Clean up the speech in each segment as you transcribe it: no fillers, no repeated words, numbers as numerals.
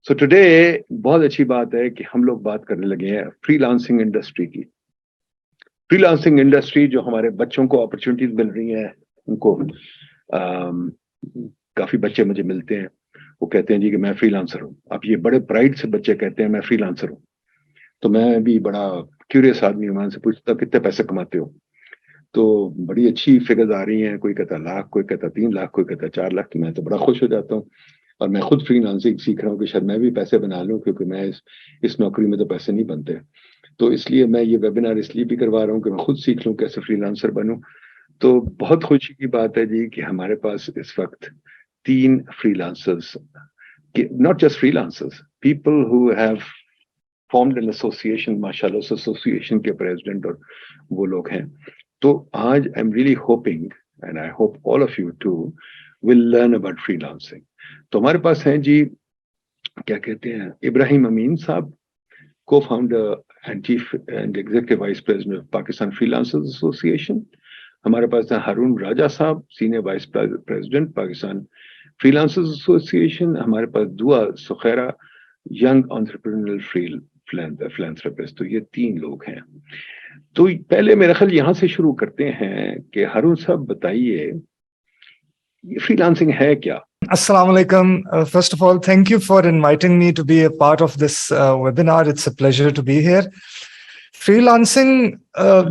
So today बहुत अच्छी बात है कि हम लोग बात करने लगे हैं फ्रीलांसिंग इंडस्ट्री की। फ्रीलांसिंग इंडस्ट्री जो हमारे बच्चों को अपॉर्चुनिटीज मिल रही हैं उनको। अम, काफी बच्चे मुझे मिलते हैं, वो कहते हैं जी कि मैं फ्रीलांसर हूँ। अब ये बड़े प्राइड से बच्चे कहते हैं मैं फ्रीलांसर हूँ। तो मैं भी बड़ा क्यूरियस आदमी हूँ, मैं उनसे पूछता कितने पैसे कमाते हो। तो बड़ी अच्छी फिगर्स आ रही हैं, कोई कहता लाख, कोई कहता 3 लाख, कोई कहता 4 लाख की। मैं तो बड़ा खुश हो जाता हूँ और मैं खुद फ्रीलांसिंग सीख रहा हूँ कि शायद मैं भी पैसे बना लूँ, क्योंकि मैं इस नौकरी में तो पैसे नहीं बनते। तो इसलिए मैं ये वेबिनार इसलिए भी करवा रहा हूँ कि मैं खुद सीख लूँ कैसे फ्रीलांसर बनूं। तो बहुत खुशी की बात है जी कि हमारे पास इस वक्त 3 freelancers, not just freelancers, people who have formed an association, माशाल्लाह उस एसोसिएशन के प्रेसिडेंट और वो लोग हैं। तो आज I am really hoping and I hope all of you too will learn about freelancing. तो हमारे पास हैं जी, क्या कहते हैं, इब्राहिम अमीन साहब, co-founder and chief and executive vice president of Pakistan Freelancers Association. हमारे पास है हारून राजा साहब, senior vice president Pakistan freelancers association. हमारे पास दुआ सुखैरा, यंग एंटरप्रेन्योरियल फिलैंथ्रोपिस्ट। तो ये 3 लोग हैं। तो पहले मेरा ख्याल यहाँ से शुरू करते हैं कि हारून साहब बताइए ये फ्रीलांसिंग है क्या? Assalamu alaikum. First of all, thank you for inviting me to be a part of this webinar. It's a pleasure to be here. Freelancing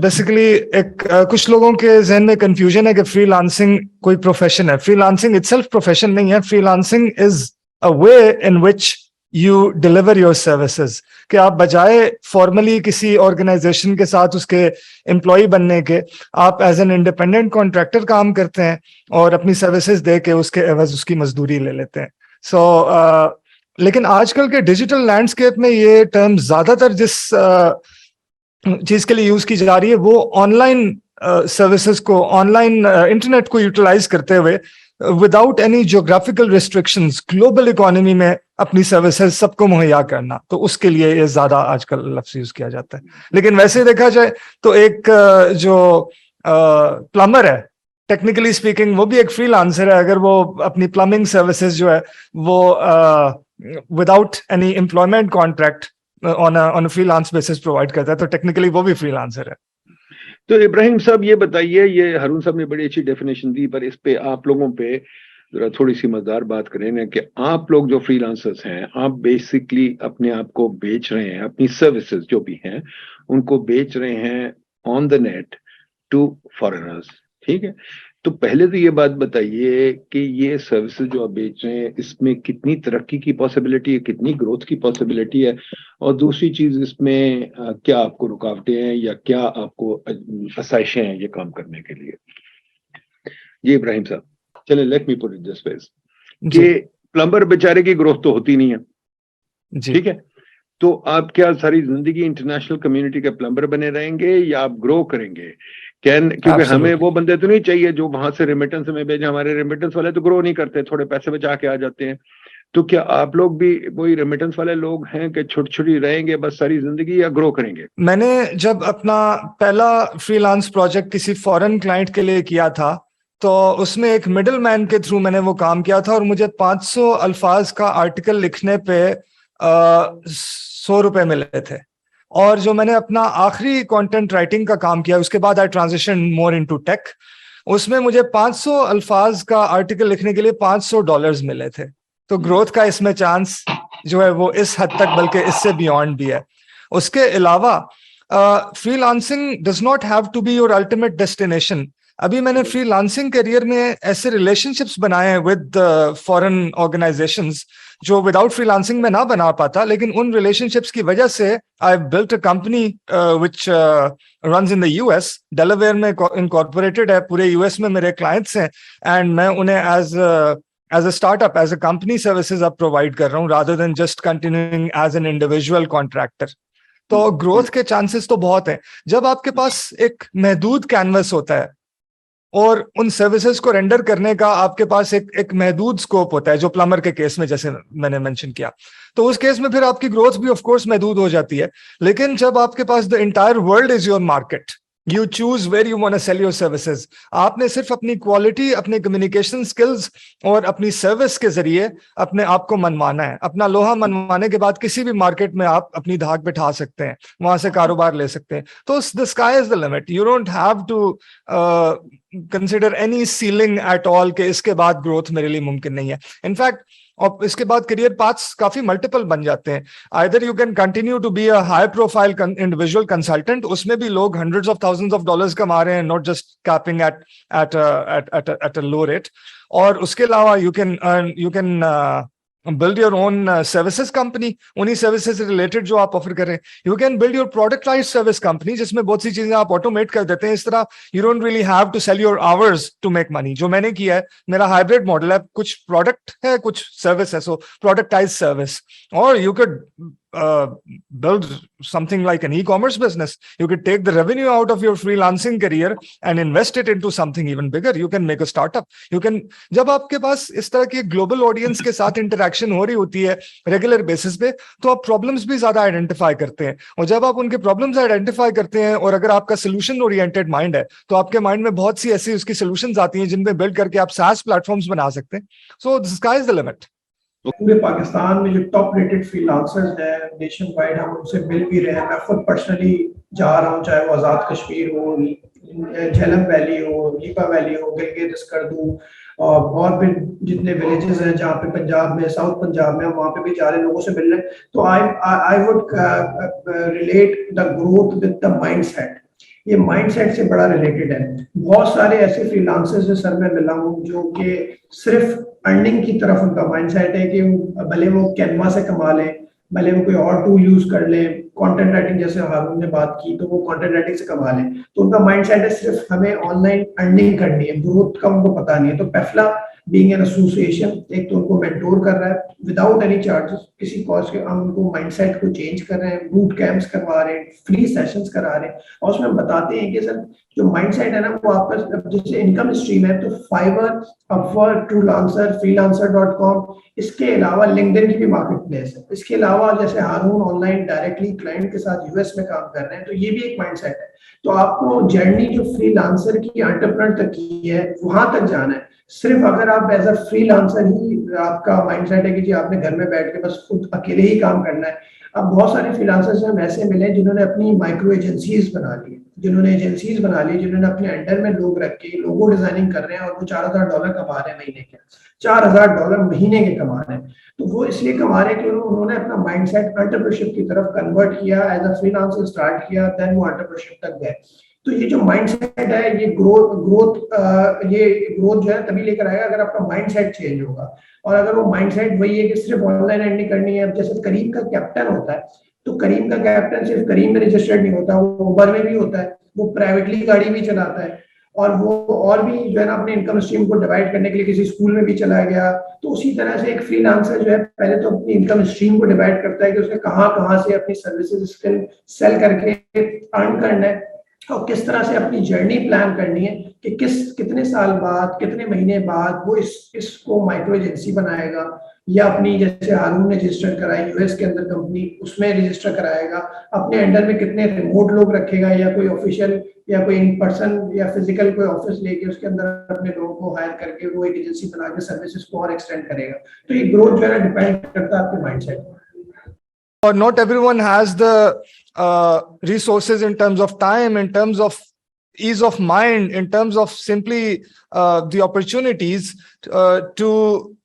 basically एक कुछ लोगों के जहन में कंफ्यूजन है कि फ्रीलांसिंग कोई प्रोफेशन है। फ्रीलांसिंग इटसेल्फ प्रोफेशन नहीं है। Freelancing is a way in which you deliver your services, कि आप बजाय फॉर्मली किसी ऑर्गेनाइजेशन के साथ उसके एम्प्लॉय बनने के, आप एज एन इंडिपेंडेंट कॉन्ट्रैक्टर काम करते हैं और अपनी सर्विसेज दे के उसके एवज उसकी मजदूरी ले लेते हैं। लेकिन आजकल के डिजिटल लैंडस्केप में ये टर्म ज्यादातर जिस चीज के लिए यूज की जा रही है वो ऑनलाइन सर्विसेज को, ऑनलाइन इंटरनेट को यूटिलाइज करते हुए without any geographical restrictions global economy में अपनी सर्विसेज सबको मुहैया करना। तो उसके लिए ये ज्यादा आजकल लफ्ज यूज किया जाता है। लेकिन वैसे देखा जाए तो एक जो प्लम्बर है, टेक्निकली स्पीकिंग वो भी एक फ्रीलांसर है। अगर वो अपनी प्लम्बिंग सर्विसेज जो है वो without any employment contract on a freelance basis provide करता है, तो टेक्निकली वो भी फ्रीलांसर है। तो इब्राहिम साहब ये बताइए, ये हारून साहब ने बड़ी अच्छी डेफिनेशन दी, पर इस पे आप लोगों पे जरा थोड़ी सी मजेदार बात करें ना कि आप लोग जो फ्रीलांसर्स हैं, आप बेसिकली अपने आप को बेच रहे हैं, अपनी सर्विसेज जो भी हैं उनको बेच रहे हैं on the net to foreigners, ठीक है? तो पहले तो ये बात बताइए कि ये सर्विसेज जो आप बेच रहे हैं इसमें कितनी तरक्की की पॉसिबिलिटी है, कितनी ग्रोथ की पॉसिबिलिटी है, और दूसरी चीज इसमें क्या आपको रुकावटें हैं या क्या आपको आसाइशें हैं ये काम करने के लिए? जी इब्राहिम साहब, चले let me put it this way कि प्लम्बर बेचारे की ग्रोथ तो होती नहीं है, ठीक है? तो आप क्या सारी जिंदगी इंटरनेशनल कम्युनिटी के प्लम्बर बने रहेंगे या आप ग्रो करेंगे? क्योंकि हमें वो बंदे तो नहीं चाहिए जो वहां से रेमिटेंस में भेजे। हमारे रेमिटेंस वाले तो ग्रो नहीं करते, थोड़े पैसे बचा के आ जाते हैं। तो क्या आप लोग भी वही रेमिटेंस वाले लोग हैं कि छोटी छोटी रहेंगे बस सारी जिंदगी, या ग्रो करेंगे? मैंने जब अपना पहला फ्रीलांस प्रोजेक्ट किसी फॉरेन क्लाइंट के लिए किया था तो उसमें एक मिडिल मैन के थ्रू मैंने वो काम किया था और मुझे 500 अल्फाज का आर्टिकल लिखने पे 100 रुपए मिले थे। और जो मैंने अपना आखिरी कंटेंट राइटिंग का काम किया, उसके बाद आई ट्रांजिशन मोर इनटू टेक, उसमें मुझे 500 अल्फाज का आर्टिकल लिखने के लिए $500 मिले थे। तो ग्रोथ का इसमें चांस जो है वो इस हद तक बल्कि इससे बियॉन्ड भी है। उसके अलावा freelancing does not have to be your ultimate destination. अभी मैंने फ्रीलांसिंग करियर में ऐसे रिलेशनशिप्स बनाए हैं विद फॉरेन ऑर्गेनाइजेशंस जो विदाउट फ्रीलांसिंग में ना बना पाता, लेकिन उन रिलेशनशिप्स की वजह से I built a company which runs in the US, Delaware में इनकॉर्पोरेटेड है। पूरे यूएस में मेरे क्लाइंट्स हैं एंड मैं उन्हें as a startup, as a company services अब प्रोवाइड कर रहा हूँ rather than just continuing as an individual contractor. तो ग्रोथ के चांसेस तो बहुत हैं। जब आपके पास एक महदूद कैनवस होता है और उन सर्विसेज को रेंडर करने का आपके पास एक महदूद स्कोप होता है, जो प्लम्बर के केस में जैसे मैंने मेंशन किया, तो उस केस में फिर आपकी ग्रोथ भी ऑफ कोर्स महदूद हो जाती है। लेकिन जब आपके पास the entire world is your market, You choose where you want to sell your services. आपने सिर्फ अपनी क्वालिटी, अपने कम्युनिकेशन स्किल्स और अपनी सर्विस के जरिए अपने आप को मनवाना है. अपना लोहा मनवाने के बाद किसी भी मार्केट में आप अपनी धाक बिठा सकते हैं, वहां से कारोबार ले सकते हैं. तो the sky is the limit. You don't have to consider any ceiling at all कि इसके बाद ग्रोथ मेरे लिए मुमकिन नहीं है. इनफैक्ट और इसके बाद करियर पाथ्स काफी मल्टीपल बन जाते हैं. Either you can continue to be a high profile individual consultant, उसमें भी लोग hundreds of thousands of dollars कमा रहे हैं, not just capping at a low rate. और उसके अलावा you can build your own services company, उन्हीं services से related जो आप ऑफर कर रहे हैं. You can build your productized service company जिसमें बहुत सी चीजें आप ऑटोमेट कर देते हैं. इस तरह you don't really have to sell your hours to make money. जो मैंने किया है, मेरा हाइब्रिड मॉडल है, कुछ प्रोडक्ट है, कुछ सर्विस है. So productized service. Or you could build something like an e-commerce business. You could take the revenue out of your freelancing career and invest it into something even bigger. You can make a startup. You can, जब आपके पास इस तरह की global audience के साथ interaction हो रही होती है रेगुलर बेसिस पे, तो आप प्रॉब्लम्स भी ज्यादा आइडेंटिफाई करते हैं. और जब आप उनके प्रॉब्लम्स आइडेंटिफाई करते हैं और अगर आपका सोल्यूशन ओरिएंटेड माइंड है, तो आपके माइंड में बहुत सी ऐसी उसकी सोल्यूशंस आती हैं जिनपे बिल्ड करके आप SaaS प्लेटफॉर्म्स बना सकते हैं. So the sky is the limit. पूरे पाकिस्तान में जो टॉप रेटेड फ्रीलांसर्स हैं नेशन वाइड, हम उनसे मिल भी रहे हैं. मैं खुद पर्सनली जा रहा हूँ, चाहे वो आज़ाद कश्मीर हो, झेलम वैली हो, लीपा वैली हो, गिलगित स्कर्दू और भी जितने विलेजेस हैं जहाँ पे पंजाब में, साउथ पंजाब में, वहाँ पे भी जा रहे लोगों से मिल रहे हैं. तो I would relate the growth with the mindset. ये माइंडसेट से बड़ा रिलेटेड है. बहुत सारे ऐसे फ्रीलांसर्स से सर मैं मिला हूँ जो कि सिर्फ अर्निंग की तरफ उनका माइंडसेट है कि भले वो कैनवा से कमा लें, भले वो कोई और टूल यूज कर लें, कंटेंट राइटिंग जैसे हारून ने बात की, तो वो कंटेंट राइटिंग से कमा लें. तो उनका माइंडसेट है सिर्फ हमें ऑनलाइन अर्निंग करनी है, ग्रोथ का उनको पता नहीं है. तो पेफला बीइंग एन एसोसिएशन एक तो उनको मेंटोर कर रहा है विदाउट एनी चार्जेस, किसी कॉस्ट के. हम उनको माइंडसेट को चेंज कर रहे हैं, बूट कैंप्स करवा रहे हैं, फ्री सेशंस करा रहे हैं, और उसमें बताते हैं कि सर जो माइंडसेट है ना वो आपका जैसे इनकम स्ट्रीम है. तो फाइवर, अपवर्क, ट्रूलांसर, freelancer.com, इसके अलावा लिंक्डइन की भी मार्केट प्लेस है. इसके अलावा जैसे हारून ऑनलाइन डायरेक्टली क्लाइंट के साथ यूएस में काम कर रहे हैं, तो ये भी एक माइंडसेट है. तो आपको जर्नी जो फ्रीलांसर की एंटरप्रेन्योर तक की है वहां तक जाना है. सिर्फ अगर आप एज अ फ्रीलांसर ही आपका माइंडसेट है कि जी आपने घर में बैठ के बस खुद अकेले ही काम करना है. अब बहुत सारे फ्रीलांसर्स हम ऐसे मिले जिन्होंने अपनी माइक्रो एजेंसीज बना ली, जिन्होंने अपने अंडर में लोग रख के लोगो डिजाइनिंग कर रहे हैं और वो $4,000 कमा रहे हैं महीने के. $4,000 महीने के कमा रहे हैं. तो वो इसलिए कमा रहे हैं कि उन्होंने अपना माइंडसेट एंटरप्रेन्योरशिप की तरफ कन्वर्ट किया, एज अ फ्रीलांसर स्टार्ट किया, देन वो एंटरप्रेन्योरशिप तक गए. तो ये जो माइंडसेट है, ये ग्रोथ जो है तभी लेकर आएगा अगर आपका माइंडसेट चेंज होगा. और अगर वो माइंडसेट वही है कि सिर्फ ऑनलाइन अर्निंग करनी है, जैसे करीम का कैप्टन होता है, तो करीम का कैप्टन सिर्फ करीम में रजिस्टर्ड नहीं होता, वो उबर में भी होता है, वो प्राइवेटली गाड़ी भी चलाता है, और वो और भी जो है ना अपने इनकम स्ट्रीम को डिवाइड करने के लिए किसी स्कूल में भी चला गया. तो उसी तरह से एक फ्रीलांसर जो है पहले तो अपनी इनकम स्ट्रीम को डिवाइड करता है कि उसने कहाँ से अपनी सर्विसेज स्किल सेल करके अर्न करना है, और किस तरह से अपनी जर्नी प्लान करनी है कि कितने साल बाद, कितने महीने बाद वो इसको माइक्रो एजेंसी बनाएगा, या अपनी जैसे हारून ने रजिस्टर कराई यूएस के अंदर कंपनी, उसमें रजिस्टर कराएगा, अपने अंडर में कितने रिमोट लोग रखेगा, या कोई ऑफिशियल या कोई इन पर्सन या फिजिकल कोई ऑफिस लेके उसके अंदर अपने लोगों को हायर करके वो एक एजेंसी बना के सर्विसेज को और एक्सटेंड करेगा. तो ये ग्रोथ जो है ना डिपेंड करता है आपके माइंडसेट पर. Or not everyone has the resources in terms of time, in terms of ease of mind, in terms of simply the opportunities to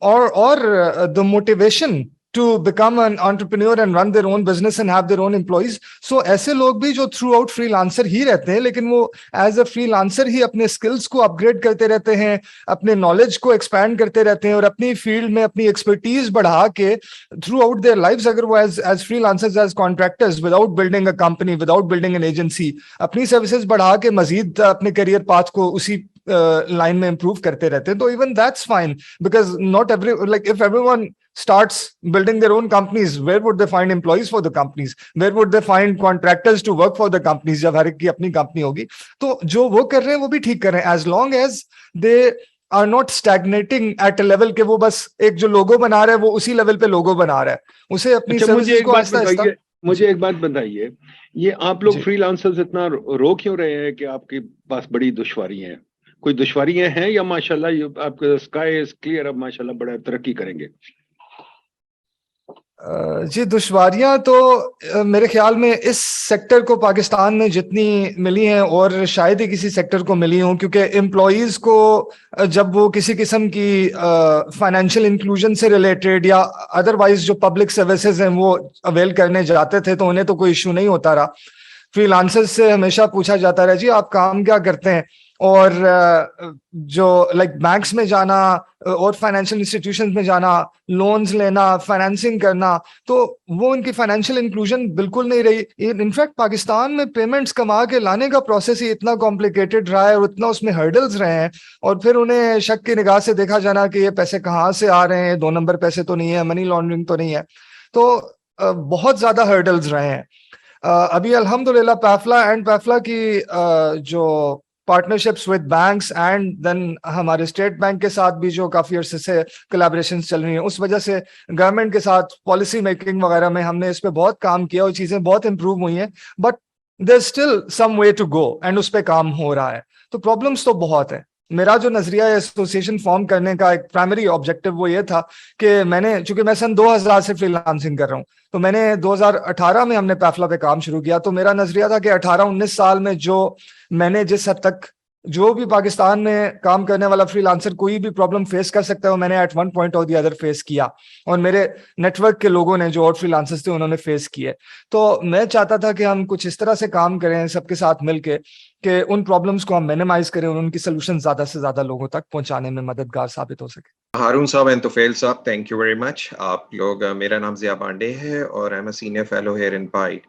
or the motivation to become an entrepreneur and run their own business and have their own employees. So ऐसे लोग भी जो through out freelancer ही रहते हैं, लेकिन वो as a freelancer ही अपने skills को अपग्रेड करते रहते हैं, अपने नॉलेज को एक्सपैंड करते रहते हैं और अपनी फील्ड में अपनी एक्सपर्टीज बढ़ा के थ्रू आउट देयर लाइव्स, अगर वो as freelancers, as contractors, without building a company, without building an agency, अपनी सर्विसेज बढ़ा के मजीद अपने करियर पाथ को उसी लाइन में इंप्रूव करते रहते हैं. तो even that's fine, because not every, like if everyone starts building their own companies, where would they find employees for the companies? Where would they find contractors to work for the companies? जब हर एक की अपनी company होगी, तो जो वो कर रहे हैं वो भी ठीक कर रहे हैं, as long as they are not stagnating at a level के वो बस एक जो लोगो बना रहा है वो उसी लेवल पे लोगो बना रहा है, उसे अपनी सर्विसेज को आहिस्ता आहिस्ता. मुझे एक बात बताइए, ये आप लोग जी। फ्रीलांसर्स इतना रो क्यों रहे हैं कि आपके पास बड़ी दुश्वारी हैं? कोई दुश्वारियां हैं या माशाल्लाह ये आपका स्काई इज क्लियर, अब माशाल्लाह बड़ा तरक्की करेंगे? जी, दुश्वारियां तो मेरे ख्याल में इस सेक्टर को पाकिस्तान में जितनी मिली हैं और शायद ही किसी सेक्टर को मिली हों, क्योंकि एम्प्लॉयज़ को जब वो किसी किस्म की फाइनेंशियल इंक्लूजन से रिलेटेड या अदरवाइज जो पब्लिक सर्विसेज हैं वो अवेल करने जाते थे तो उन्हें तो कोई इशू नहीं होता रहा। फ्रीलांसर्स से हमेशा पूछा जाता रहा जी आप काम क्या करते हैं, और जो लाइक बैंक्स में जाना और फाइनेंशियल इंस्टीट्यूशंस में जाना, लोन्स लेना, फाइनेंसिंग करना, तो वो उनकी फाइनेंशियल इंक्लूजन बिल्कुल नहीं रही। इनफैक्ट पाकिस्तान में पेमेंट्स कमा के लाने का प्रोसेस ही इतना कॉम्प्लिकेटेड रहा है और इतना उसमें हर्डल्स रहे हैं, और फिर उन्हें शक की निगाह से देखा जाना कि ये पैसे कहाँ से आ रहे हैं, 2 नंबर पैसे तो नहीं है, मनी लॉन्ड्रिंग तो नहीं है, तो बहुत ज्यादा हर्डल्स रहे हैं। अभी अल्हम्दुलिल्लाह पैफला की जो partnerships with banks and then हमारे स्टेट बैंक के साथ भी जो काफी अरसे से कोलैबोरेशन चल रही हैं, उस वजह से गवर्नमेंट के साथ पॉलिसी मेकिंग वगैरह में हमने इस पे बहुत काम किया और चीजें बहुत इंप्रूव हुई हैं, but there still some way to go and उस पे काम हो रहा है। तो प्रॉब्लम्स तो बहुत है। मेरा जो नजरिया है एसोसिएशन फॉर्म करने का एक प्राइमरी ऑब्जेक्टिव वो ये था कि मैंने, चूंकि मैं सन 2000 से फ्रीलांसिंग कर रहा हूँ, तो मैंने 2018 में हमने पैफला पे काम शुरू किया, तो मेरा नजरिया था कि 18-19 साल में जो मैंने जिस हद तक जो भी पाकिस्तान में काम करने वाला फ्रीलांसर कोई भी प्रॉब्लम फेस कर सकता है वो मैंने एट वन पॉइंट और द अदर फेस किया, और मेरे नेटवर्क के लोगों ने जो और फ्रीलांसर्स थे उन्होंने फेस किए। तो मैं चाहता था कि हम कुछ इस तरह से काम करें सबके साथ मिलके कि उन प्रॉब्लम्स को हम मिनिमाइज करें और उनकी सोल्यूशन ज्यादा से ज्यादा लोगों तक पहुंचाने में मददगार साबित हो सके। हारून साहब एंड तोफेल साहब, थैंक यू वेरी मच। आप लोग, मेरा नाम ज़िया पांडे है और I am a senior fellow here in pied.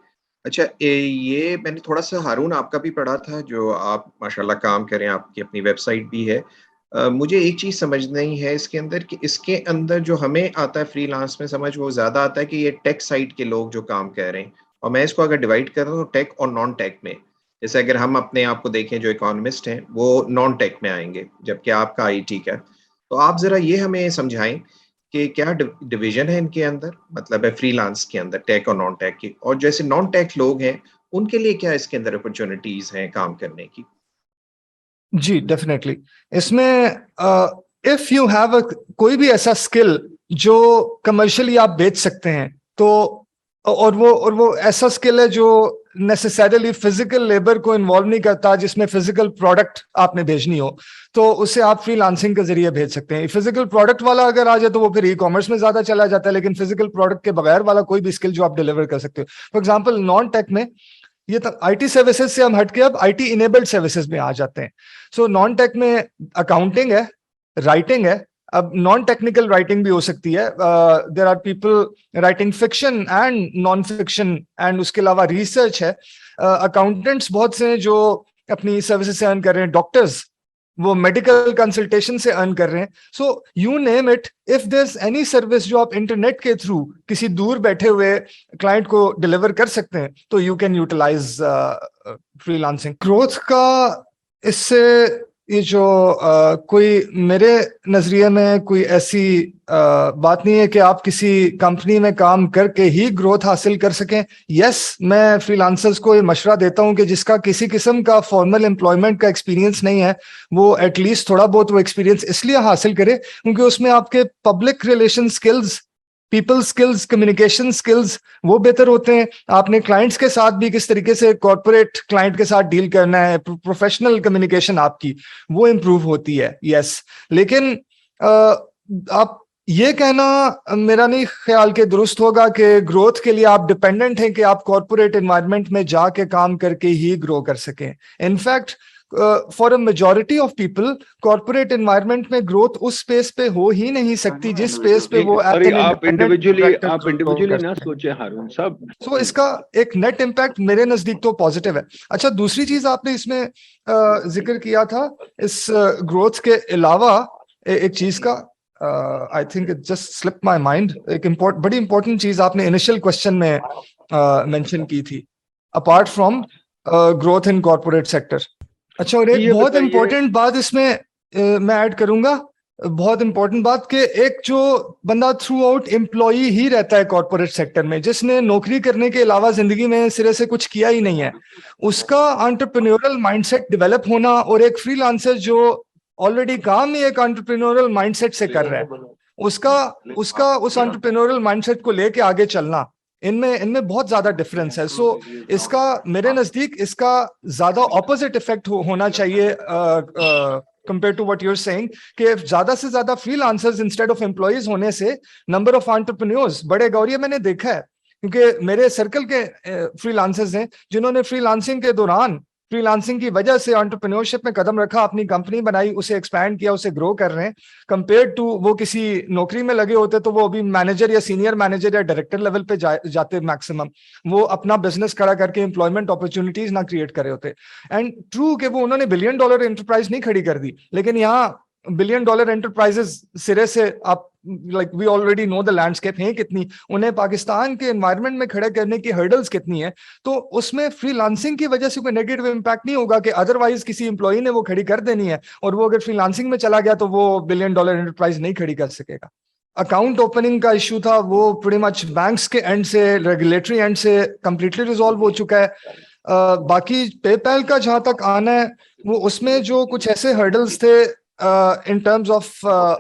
अच्छा, ये मैंने थोड़ा सा हारून आपका भी पढ़ा था, जो आप माशाल्लाह काम करें, आपकी अपनी वेबसाइट भी है। मुझे एक चीज़ समझ नहीं है इसके अंदर कि इसके अंदर जो हमें आता है फ्रीलांस में समझ, वो ज़्यादा आता है कि ये टेक साइड के लोग जो काम कर रहे हैं, और मैं इसको अगर डिवाइड करूँ तो टेक और नॉन टेक में, जैसे अगर हम अपने आप को देखें जो इकोनॉमिस्ट हैं वो नॉन टेक में आएंगे, जबकि आपका आईटी का। तो आप जरा ये हमें समझाएं कि क्या डिवीजन है इनके अंदर, मतलब है फ्रीलांस के अंदर टेक और नॉन टेक की, और जैसे नॉन टेक लोग हैं उनके लिए क्या इसके अंदर अपॉर्चुनिटीज हैं काम करने की? जी डेफिनेटली। इसमें इफ यू हैव कोई भी ऐसा स्किल जो कमर्शियली आप बेच सकते हैं, तो और वो ऐसा स्किल है जो नेसेसरली फिजिकल लेबर को इन्वॉल्व नहीं करता, जिसमें फिजिकल प्रोडक्ट आपने भेजनी हो, तो उसे आप फ्रीलांसिंग के जरिए भेज सकते हैं। फिजिकल प्रोडक्ट वाला अगर आ जाए तो वो फिर ई कॉमर्स में ज्यादा चला जाता है, लेकिन फिजिकल प्रोडक्ट के बगैर वाला कोई भी स्किल जो आप डिलीवर कर सकते हो, फॉर एग्जाम्पल नॉन टेक में, ये तो आईटी सर्विसेज से हम हटके अब आईटी इनेबल्ड सर्विसेज में आ जाते हैं। सो नॉन टेक में अकाउंटिंग है, राइटिंग है, अब नॉन टेक्निकल राइटिंग भी हो सकती है। There are people writing fiction and non fiction, and उसके अलावा रिसर्च है। अकाउंटेंट्स बहुत से जो अपनी सर्विसेज से अर्न कर रहे हैं, डॉक्टर्स वो मेडिकल कंसल्टेशन से अर्न कर रहे हैं। So you name it, if there is any service जो आप इंटरनेट के थ्रू किसी दूर बैठे हुए क्लाइंट को डिलीवर कर सकते हैं, तो you can utilise freelancing. Growth का इससे ये जो कोई मेरे नजरिए में कोई ऐसी बात नहीं है कि आप किसी कंपनी में काम करके ही ग्रोथ हासिल कर सकें। यस, मैं फ्रीलांसर्स को ये मशवरा देता हूं कि जिसका किसी किस्म का फॉर्मल एम्प्लॉयमेंट का एक्सपीरियंस नहीं है, वो एटलीस्ट थोड़ा बहुत वो एक्सपीरियंस इसलिए हासिल करे क्योंकि उसमें आपके public relation skills, people skills, communication skills वो बेहतर होते हैं। आपने क्लाइंट्स के साथ भी किस तरीके से कॉर्पोरेट क्लाइंट के साथ डील करना है, प्रोफेशनल कम्युनिकेशन आपकी वो इंप्रूव होती है। यस, लेकिन आप ये कहना मेरा नहीं ख्याल के दुरुस्त होगा कि ग्रोथ के लिए आप डिपेंडेंट हैं कि आप कॉर्पोरेट एनवायरनमेंट में जाके काम करके ही ग्रो कर सकें। In fact for a majority of people corporate environment में ग्रोथ उस स्पेस पे हो ही नहीं सकती जिस स्पेस पे वो अरे आप इंडिविजुअली ना सोचे हारून साहब। सो इसका एक नेट इम्पैक्ट मेरे नजदीक तो पॉजिटिव है। अच्छा, दूसरी चीज आपने इसमें जिक्र किया था इस ग्रोथ के अलावा एक चीज का, I think it just slip my mind, एक बड़ी इंपॉर्टेंट चीज आपने इनिशियल क्वेश्चन में मेंशन की थी, apart from growth in corporate sector. अच्छा, और एक बहुत इंपॉर्टेंट बात इसमें मैं ऐड करूंगा बहुत इंपॉर्टेंट बात कि एक जो बंदा थ्रू आउट एम्प्लॉई ही रहता है कॉर्पोरेट सेक्टर में, जिसने नौकरी करने के अलावा जिंदगी में सिरे से कुछ किया ही नहीं है, उसका एंटरप्रेन्योरल माइंडसेट डेवलप होना और एक फ्रीलांसर जो ऑलरेडी काम ही एक एंटरप्रेन्योरल माइंडसेट से कर रहा है, उसका उसका उस एंटरप्रेन्योरल माइंडसेट को लेके आगे चलना, इनमें बहुत ज्यादा डिफरेंस है। सो इसका मेरे नजदीक इसका ज्यादा ऑपोजिट इफेक्ट होना चाहिए compared to what you're saying, कि ज्यादा से ज्यादा फ्रीलांसर्स इंस्टेड ऑफ एम्प्लॉइज होने से नंबर ऑफ एंटरप्रेन्योर्स बढ़ेगा। और ये मैंने देखा है क्योंकि मेरे सर्कल के फ्रीलांसर्स हैं जिन्होंने फ्रीलांसिंग के दौरान, फ्रीलांसिंग की वजह से एंटरप्रेन्योरशिप में कदम रखा, अपनी कंपनी बनाई, उसे एक्सपैंड किया, उसे ग्रो कर रहे हैं। कंपेयर टू वो किसी नौकरी में लगे होते तो वो अभी मैनेजर या सीनियर मैनेजर या डायरेक्टर लेवल पे जाते मैक्सिमम, वो अपना बिजनेस खड़ा करके एम्प्लॉयमेंट अपॉर्चुनिटीज ना क्रिएट करे होते। एंड ट्रू कि वो उन्होंने $1 बिलियन एंटरप्राइज नहीं खड़ी कर दी, लेकिन यहाँ $1 बिलियन एंटरप्राइजेस सिरे से आप like we already know the landscape है कितनी, उन्हें पाकिस्तान के एनवायरनमेंट में खड़े करने की हर्डल्स कितनी है। तो उसमें फ्रीलांसिंग की वजह से कोई नेगेटिव इंपैक्ट नहीं होगा कि अदरवाइज किसी एम्प्लॉई ने वो खड़ी कर देनी है और वो अगर फ्रीलांसिंग में चला गया तो वो $1 बिलियन एंटरप्राइज नहीं खड़ी कर सकेगा। अकाउंट ओपनिंग का इश्यू था, वो प्रीटी मच बैंक्स के एंड से, रेगुलेटरी एंड से कंप्लीटली रिजॉल्व हो चुका है। बाकी पेपैल का जहां तक आना है, वो उसमें जो कुछ ऐसे हर्डल्स थे in terms of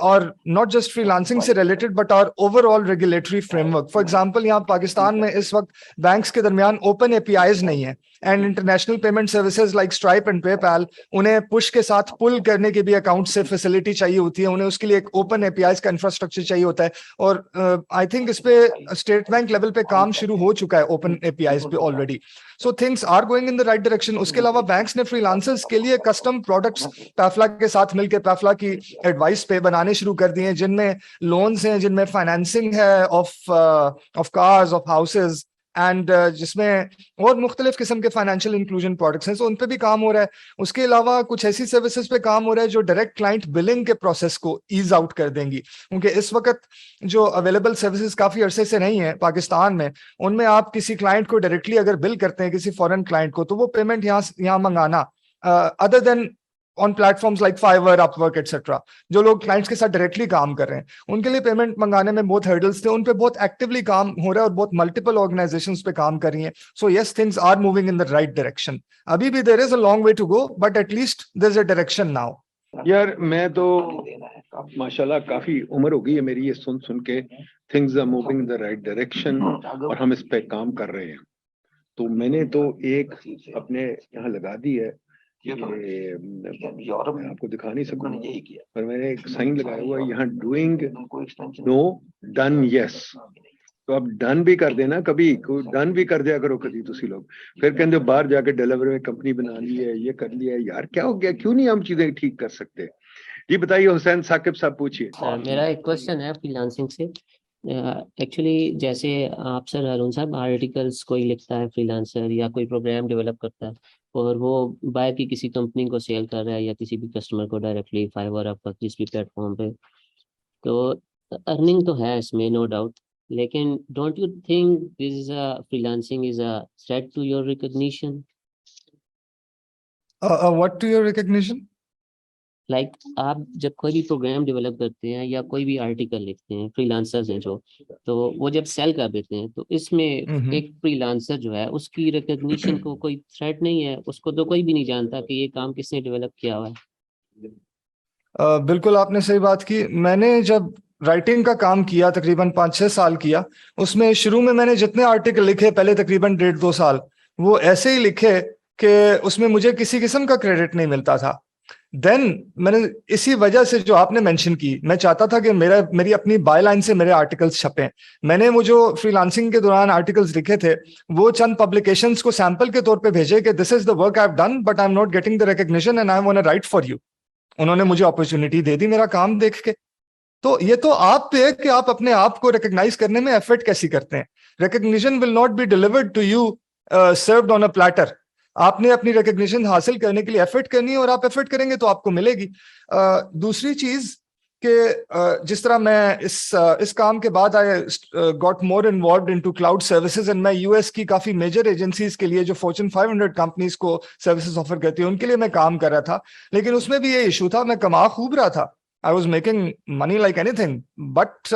or not just freelancing से related but our overall regulatory framework. For example, यहाँ पाकिस्तान में इस वक्त बैंक्स के दरमियान ओपन APIs नहीं है, and international payment services like stripe and PayPal, उन्हें पुश के साथ पुल करने की भी अकाउंट से फैसिलिटी चाहिए होती है, उन्हें उसके लिए एक ओपन APIs का इंफ्रास्ट्रक्चर चाहिए होता है। और आई थिंक इस पे स्टेट बैंक लेवल पे काम शुरू हो चुका है ओपन APIs पे already. So things are going in the right direction. उसके अलावा बैंक्स ने फ्रीलांसर्स के लिए कस्टम प्रोडक्ट्स पैफला के साथ मिलकर, पैफला की एडवाइस पे बनाने शुरू कर दिए हैं, जिनमें लोन्स हैं, जिनमें फाइनेंसिंग है of cars, of houses, and जिसमें और मुख्तलिफ किस्म के फाइनेंशियल इंक्लूजन प्रोडक्ट्स हैं, तो उन पे भी काम हो रहा है। उसके अलावा कुछ ऐसी सर्विसेज पे काम हो रहा है जो डायरेक्ट क्लाइंट बिलिंग के प्रोसेस को ईज आउट कर देंगी, क्योंकि इस वक्त जो अवेलेबल सर्विसेज काफी अरसे से नहीं है पाकिस्तान में, उनमें आप किसी क्लाइंट को डायरेक्टली अगर बिल करते हैं, किसी फॉरेन क्लाइंट को, तो वो पेमेंट यहाँ मंगाना other than on platforms like fibre, Upwork etcetera, जो लोग क्लाइंट्स के साथ डायरेक्टली काम कर रहे हैं, उनके लिए पेमेंट मंगाने में बहुत हर्डल्स थे। उन पे बहुत एक्टिवली काम हो रहा है और बहुत मल्टीपल ऑर्गेनाइजेशंस पे काम कर रही हैं। So yes, things are moving in the right direction. अभी भी there is a long way to go, but at least there is a direction now. यार मैं तो माशाल्लाह काफी उम्र हो गई है मेरी, ये सुन के things are moving in the right direction और हम इस पे काम कर रहे हैं। तो मैंने तो एक अपने यहाँ लगा दी है, मैं आपको दिखा नहीं सकूंगा, पर मैंने एक साइन लगाया हुआ है यहाँ, डूइंग नो डन यस। तो अब डन भी कर देना, कभी डन भी कर दिया करो कभी तुसी लोग, फिर कहते बाहर जाके डिलीवरी में कंपनी बना ली है, ये कर लिया है। यार क्या हो गया, क्यों नहीं हम चीजें ठीक कर सकते? जी बताइए हुसैन साकिब साहब, पूछिए। मेरा एक क्वेश्चन है फ्रीलांसिंग से। एक्चुअली जैसे आप सर हारून साहब आर्टिकल्स कोई लिखता है फ्रीलांसर, या कोई प्रोग्राम डेवलप करता है और वो बाहर की किसी कंपनी को सेल कर रहा है या किसी भी कस्टमर को डायरेक्टली फाइवर आपका किसी भी प्लेटफॉर्म पे, तो अर्निंग तो है इसमें नो डाउट, लेकिन don't you think this freelancing is a threat to your recognition? What to your recognition? Like आप जब कोई भी प्रोग्राम डेवलप करते हैं या कोई भी आर्टिकल लिखते हैं, फ्रीलांसर्स हैं जो, तो वो जब सेल कर देते हैं तो इसमें एक फ्रीलांसर जो है उसकी रिकॉग्निशन को कोई थ्रेट नहीं है, उसको तो कोई भी नहीं जानता कि ये काम किसने डेवलप किया हुआ है। बिल्कुल आपने सही बात की। मैंने जब राइटिंग का काम किया तकरीबन 5-6 साल किया, उसमें शुरू में मैंने जितने आर्टिकल लिखे पहले तकरीबन 1.5-2 साल, वो ऐसे ही लिखे कि उसमें मुझे किसी किस्म का क्रेडिट नहीं मिलता था। देन मैंने इसी वजह से जो आपने मेंशन की, मैं चाहता था कि मेरी अपनी बाय लाइन से मेरे आर्टिकल्स छपें। मैंने वो जो फ्रीलांसिंग के दौरान आर्टिकल्स लिखे थे, वो चंद पब्लिकेशंस को सैंपल के तौर पे भेजे कि this is the work I have done but I am not getting the recognition and I want to write for you. उन्होंने मुझे अपॉर्चुनिटी दे दी मेरा काम देख के। तो ये तो आप पे है कि आप अपने आप को रिकॉग्नाइज करने में एफर्ट कैसी करते हैं। Recognition will not be delivered to you served on a platter. आपने अपनी रिकॉग्निशन हासिल करने के लिए एफर्ट करनी है और आप एफर्ट करेंगे तो आपको मिलेगी। दूसरी चीज कि जिस तरह मैं इस काम के बाद I got more involved into cloud services, and मैं यूएस की काफी मेजर एजेंसीज के लिए जो फॉर्च्यून 500 कंपनीज को सर्विसेज ऑफर करती है उनके लिए मैं काम कर रहा था, लेकिन उसमें भी ये इशू था, मैं कमा खूब रहा था, I was making money like anything, but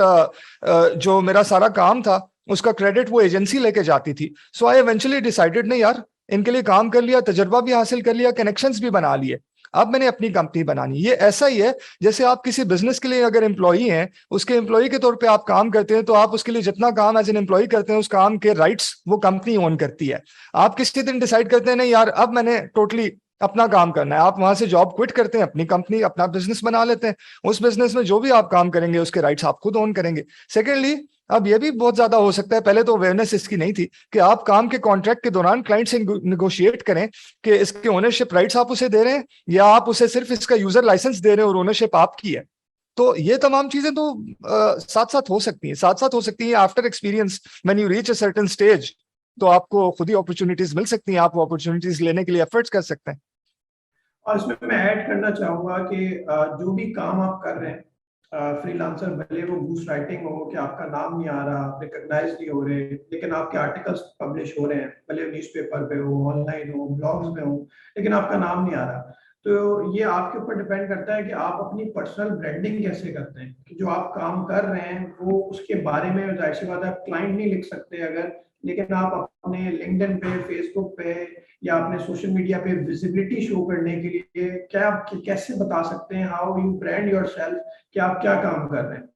जो मेरा सारा काम था उसका क्रेडिट वो एजेंसी लेके जाती थी. सो आई इवेंचुअली डिसाइडेड नहीं यार, इनके लिए काम कर लिया, तजर्बा भी हासिल कर लिया, कनेक्शंस भी बना लिए, अब मैंने अपनी कंपनी बनानी. ये ऐसा ही है जैसे आप किसी बिजनेस के लिए अगर एम्प्लॉई हैं, उसके एम्प्लॉई के तौर पे आप काम करते हैं, तो आप उसके लिए जितना काम एज एन एम्प्लॉई करते हैं, उस काम के राइट्स वो कंपनी ओन करती है. आप किसी दिन डिसाइड करते हैं नहीं यार अब मैंने टोटली अपना काम करना है, आप वहां से जॉब क्विट करते हैं, अपनी कंपनी अपना बिजनेस बना लेते हैं. उस बिजनेस में जो भी आप काम करेंगे उसके राइट्स आप खुद ओन करेंगे. सेकेंडली, अब ये भी बहुत ज्यादा हो सकता है, पहले तो अवेयरनेस इसकी नहीं थी, कि आप काम के कॉन्ट्रैक्ट के दौरान क्लाइंट से निगोशिएट करें कि इसके ओनरशिप राइट्स आप उसे दे रहे हैं या आप उसे सिर्फ इसका यूजर लाइसेंस दे रहे हैं और ओनरशिप आपकी है. तो ये तमाम चीजें तो साथ साथ हो सकती हैं, साथ साथ हो सकती हैं. After experience when you reach a certain stage, तो आपको खुद ही अपॉर्चुनिटीज मिल सकती हैं, आप वो अपॉर्चुनिटीज लेने के लिए एफर्ट्स कर सकते हैं. और इसमें मैं ऐड करना चाहूंगा कि जो भी काम आप कर रहे हैं फ्रीलांसर, भले वो बूस्ट राइटिंग हो कि आपका नाम नहीं आ रहा, आप रिकॉग्नाइज नहीं हो रहे, लेकिन आपके आर्टिकल्स पब्लिश हो रहे हैं, भले न्यूज़पेपर पे हो, ऑनलाइन हो, ब्लॉग्स में हो, लेकिन आपका नाम नहीं आ रहा. तो ये आपके ऊपर डिपेंड करता है कि आप अपनी पर्सनल ब्रांडिंग कैसे करते हैं, कि जो आप काम कर रहे हैं वो उसके बारे में, जाहिर सी बात है आप क्लाइंट नहीं लिख सकते अगर, लेकिन आप अपने लिंक्डइन पे, फेसबुक पे या अपने सोशल मीडिया पे विजिबिलिटी शो करने के लिए क्या आप कैसे बता सकते हैं, हाउ यू ब्रांड योरसेल्फ, कि आप क्या काम कर रहे हैं.